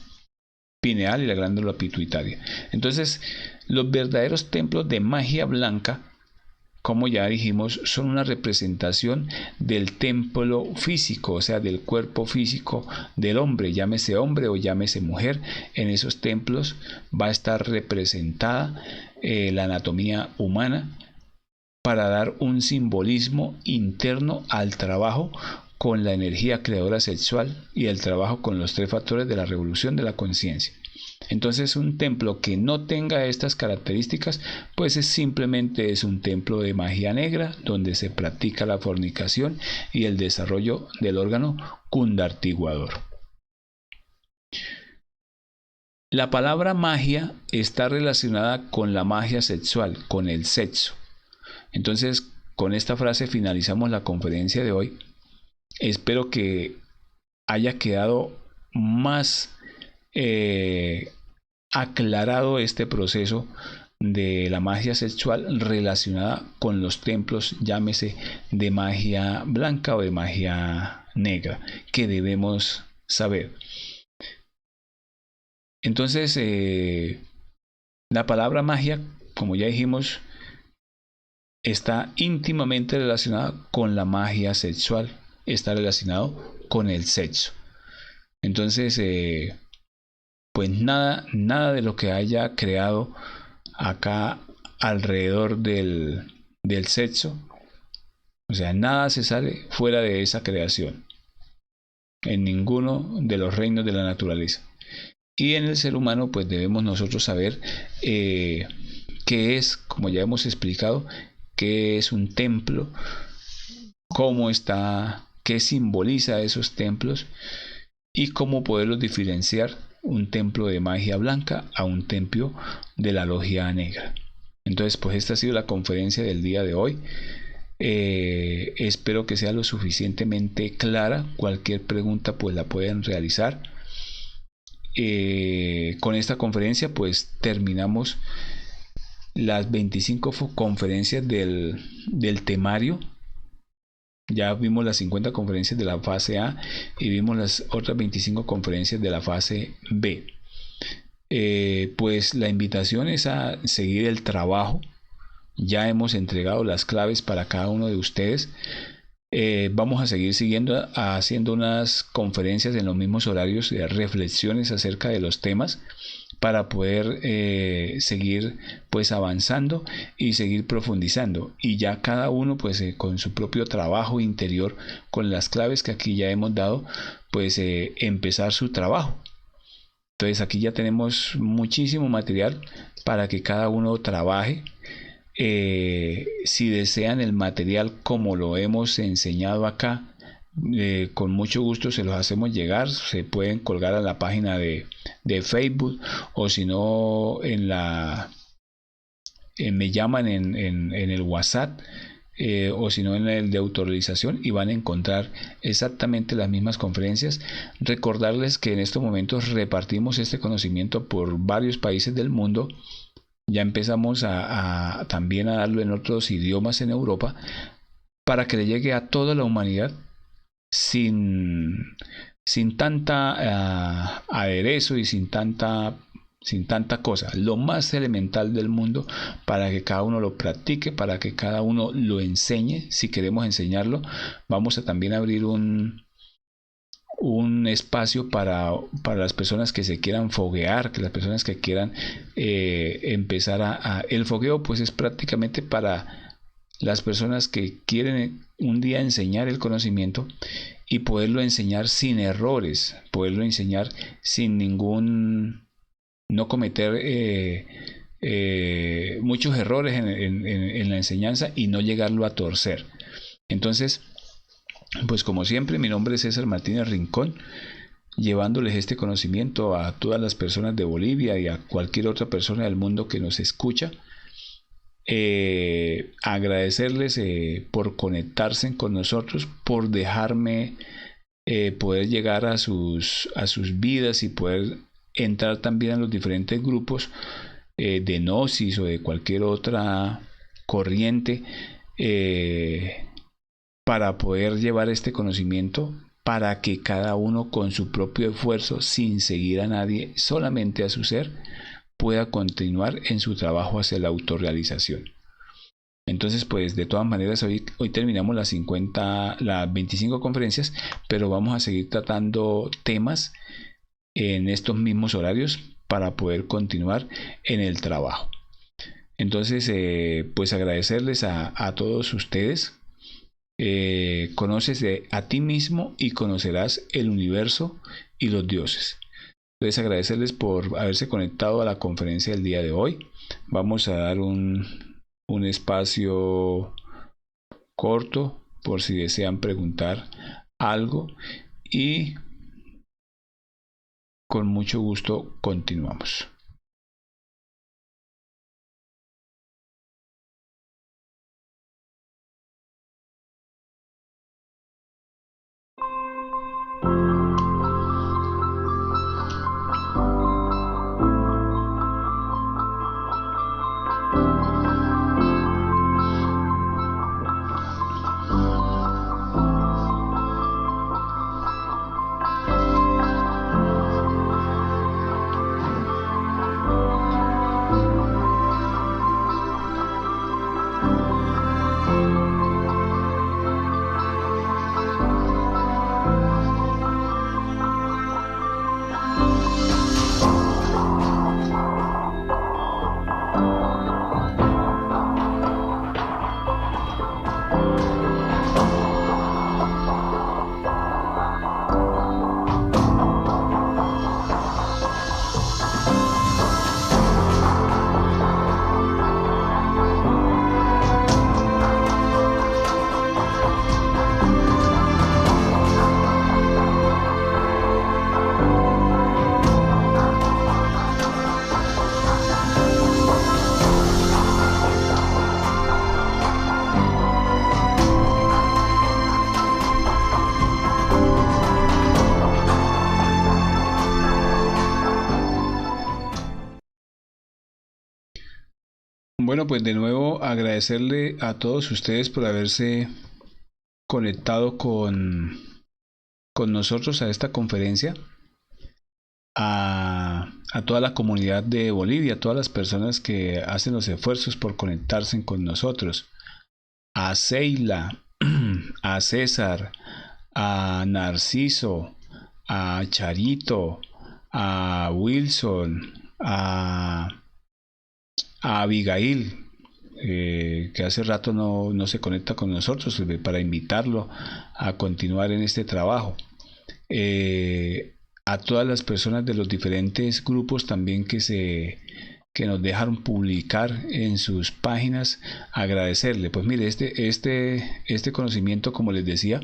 pineal y la glándula pituitaria. Entonces Los verdaderos templos de magia blanca, como ya dijimos, son una representación del templo físico, o sea, del cuerpo físico del hombre o llámese mujer. En esos templos va a estar representada la anatomía humana para dar un simbolismo interno al trabajo con la energía creadora sexual y el trabajo con los 3 factores de la revolución de la conciencia. Entonces, un templo que no tenga estas características, pues simplemente es un templo de magia negra donde se practica la fornicación y el desarrollo del órgano cundartiguador. La palabra magia está relacionada con la magia sexual, con el sexo. Entonces, con esta frase finalizamos la conferencia de hoy. Espero que haya quedado más aclarado este proceso de la magia sexual relacionada con los templos, llámese de magia blanca o de magia negra, que debemos saber. Entonces, la palabra magia, como ya dijimos, está íntimamente relacionada con la magia sexual, está relacionado con el sexo. Entonces, pues nada de lo que haya creado acá alrededor del sexo, o sea, nada se sale fuera de esa creación, en ninguno de los reinos de la naturaleza. Y en el ser humano, pues debemos nosotros saber qué es, como ya hemos explicado, qué es un templo, cómo está, qué simboliza esos templos y cómo poderlos diferenciar un templo de magia blanca a un templo de la logia negra. Entonces, pues esta ha sido la conferencia del día de hoy. Espero que sea lo suficientemente clara. Cualquier pregunta pues la pueden realizar. Con esta conferencia pues terminamos las 25 conferencias del temario. Ya vimos las 50 conferencias de la fase A y vimos las otras 25 conferencias de la fase B. Pues la invitación es a seguir el trabajo. Ya hemos entregado las claves para cada uno de ustedes. Vamos a seguir haciendo unas conferencias en los mismos horarios de reflexiones acerca de los temas para poder seguir pues avanzando y seguir profundizando, y ya cada uno pues con su propio trabajo interior, con las claves que aquí ya hemos dado, pues empezar su trabajo. Entonces aquí ya tenemos muchísimo material para que cada uno trabaje. Si desean el material como lo hemos enseñado acá, con mucho gusto se los hacemos llegar. Se pueden colgar a la página de Facebook, o si no me llaman en el WhatsApp, o si no en el de autorización, y van a encontrar exactamente las mismas conferencias. Recordarles que en estos momentos repartimos este conocimiento por varios países del mundo. Ya empezamos también a darlo en otros idiomas en Europa, para que le llegue a toda la humanidad sin tanta aderezo y sin tanta cosa, lo más elemental del mundo, para que cada uno lo practique, para que cada uno lo enseñe. Si queremos enseñarlo, vamos a también abrir un espacio para las personas que se quieran foguear, que las personas que quieran empezar el fogueo pues es prácticamente para las personas que quieren un día enseñar el conocimiento y poderlo enseñar sin errores, poderlo enseñar sin no cometer muchos errores en la enseñanza y no llegarlo a torcer. Entonces, pues como siempre, mi nombre es César Martínez Rincón, llevándoles este conocimiento a todas las personas de Bolivia y a cualquier otra persona del mundo que nos escucha. Agradecerles por conectarse con nosotros, por dejarme poder llegar a sus vidas y poder entrar también a los diferentes grupos de Gnosis o de cualquier otra corriente, para poder llevar este conocimiento, para que cada uno con su propio esfuerzo, sin seguir a nadie, solamente a su ser, pueda continuar en su trabajo hacia la autorrealización. Entonces, pues de todas maneras, hoy terminamos las 25 conferencias, pero vamos a seguir tratando temas en estos mismos horarios para poder continuar en el trabajo. Entonces, pues agradecerles a todos ustedes. Conoces a ti mismo y conocerás el universo y los dioses. Entonces, agradecerles por haberse conectado a la conferencia del día de hoy. Vamos a dar un espacio corto por si desean preguntar algo y con mucho gusto continuamos. Bueno, pues de nuevo agradecerle a todos ustedes por haberse conectado con nosotros a esta conferencia, a toda la comunidad de Bolivia, a todas las personas que hacen los esfuerzos por conectarse con nosotros, a Seila, a César, a Narciso, a Charito, a Wilson, a Abigail, que hace rato no se conecta con nosotros, para invitarlo a continuar en este trabajo. A todas las personas de los diferentes grupos también que nos dejaron publicar en sus páginas, agradecerle. Pues mire, este conocimiento, como les decía,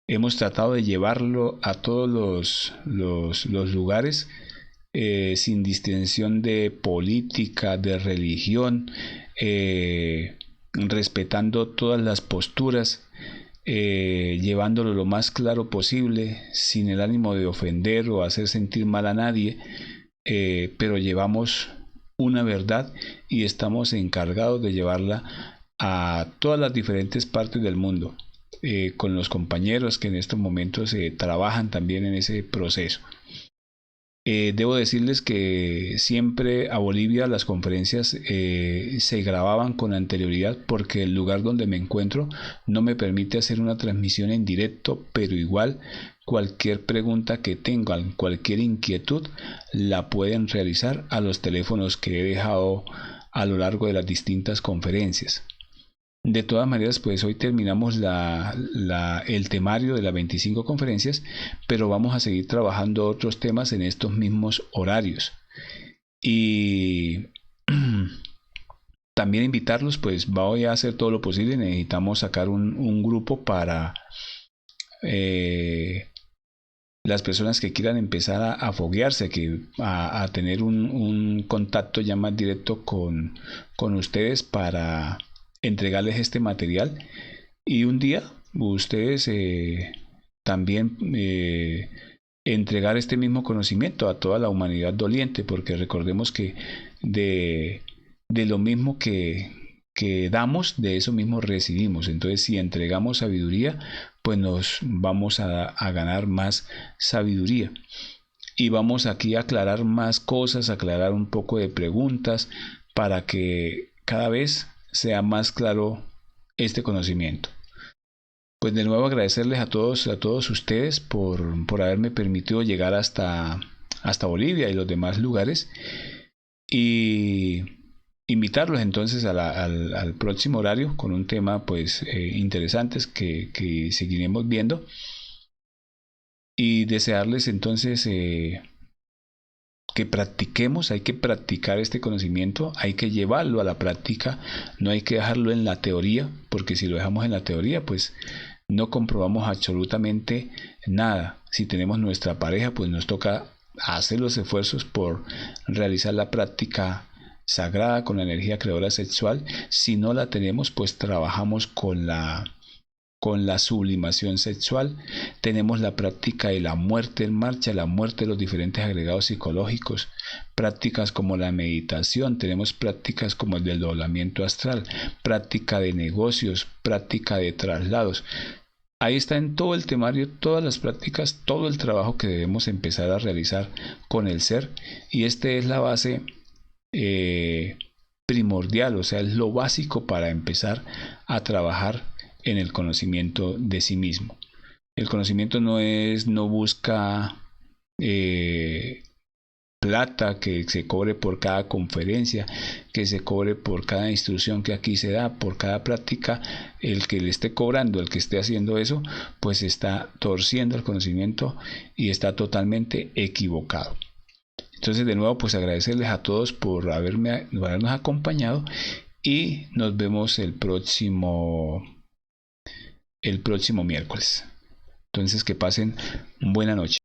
hemos tratado de llevarlo a todos los lugares, sin distinción de política, de religión, respetando todas las posturas, llevándolo lo más claro posible, sin el ánimo de ofender o hacer sentir mal a nadie, pero llevamos una verdad y estamos encargados de llevarla a todas las diferentes partes del mundo, con los compañeros que en estos momentos trabajan también en ese proceso. Debo decirles que siempre a Bolivia las conferencias se grababan con anterioridad, porque el lugar donde me encuentro no me permite hacer una transmisión en directo, pero igual cualquier pregunta que tengan, cualquier inquietud, la pueden realizar a los teléfonos que he dejado a lo largo de las distintas conferencias. De todas maneras, pues hoy terminamos el temario de las 25 conferencias, pero vamos a seguir trabajando otros temas en estos mismos horarios. Y también invitarlos, pues voy a hacer todo lo posible. Necesitamos sacar un grupo para las personas que quieran empezar a foguearse, a tener un contacto ya más directo con ustedes, para entregarles este material, y un día ustedes también entregar este mismo conocimiento a toda la humanidad doliente, porque recordemos que de lo mismo que damos, de eso mismo recibimos. Entonces, si entregamos sabiduría, pues nos vamos a ganar más sabiduría. y vamos aquí a aclarar más cosas, aclarar un poco de preguntas para que cada vez sea más claro este conocimiento. Pues de nuevo agradecerles a todos ustedes por haberme permitido llegar hasta Bolivia y los demás lugares, y invitarlos entonces al próximo horario con un tema pues interesantes que seguiremos viendo, y desearles entonces que practiquemos. Hay que practicar este conocimiento, hay que llevarlo a la práctica, no hay que dejarlo en la teoría, porque si lo dejamos en la teoría pues no comprobamos absolutamente nada. Si tenemos nuestra pareja, pues nos toca hacer los esfuerzos por realizar la práctica sagrada con la energía creadora sexual. Si no la tenemos, pues trabajamos con la sublimación sexual. Tenemos la práctica de la muerte en marcha, la muerte de los diferentes agregados psicológicos, prácticas como la meditación, tenemos prácticas como el del doblamiento astral, práctica de negocios, práctica de traslados. Ahí está en todo el temario, todas las prácticas, todo el trabajo que debemos empezar a realizar con el ser, y este es la base primordial, o sea, es lo básico para empezar a trabajar en el conocimiento de sí mismo. El conocimiento no busca plata, que se cobre por cada conferencia, que se cobre por cada instrucción que aquí se da, por cada práctica. El que le esté cobrando, el que esté haciendo eso, pues está torciendo el conocimiento y está totalmente equivocado. Entonces, de nuevo, pues agradecerles a todos por habernos acompañado, y nos vemos el próximo miércoles. Entonces, que pasen buena noche.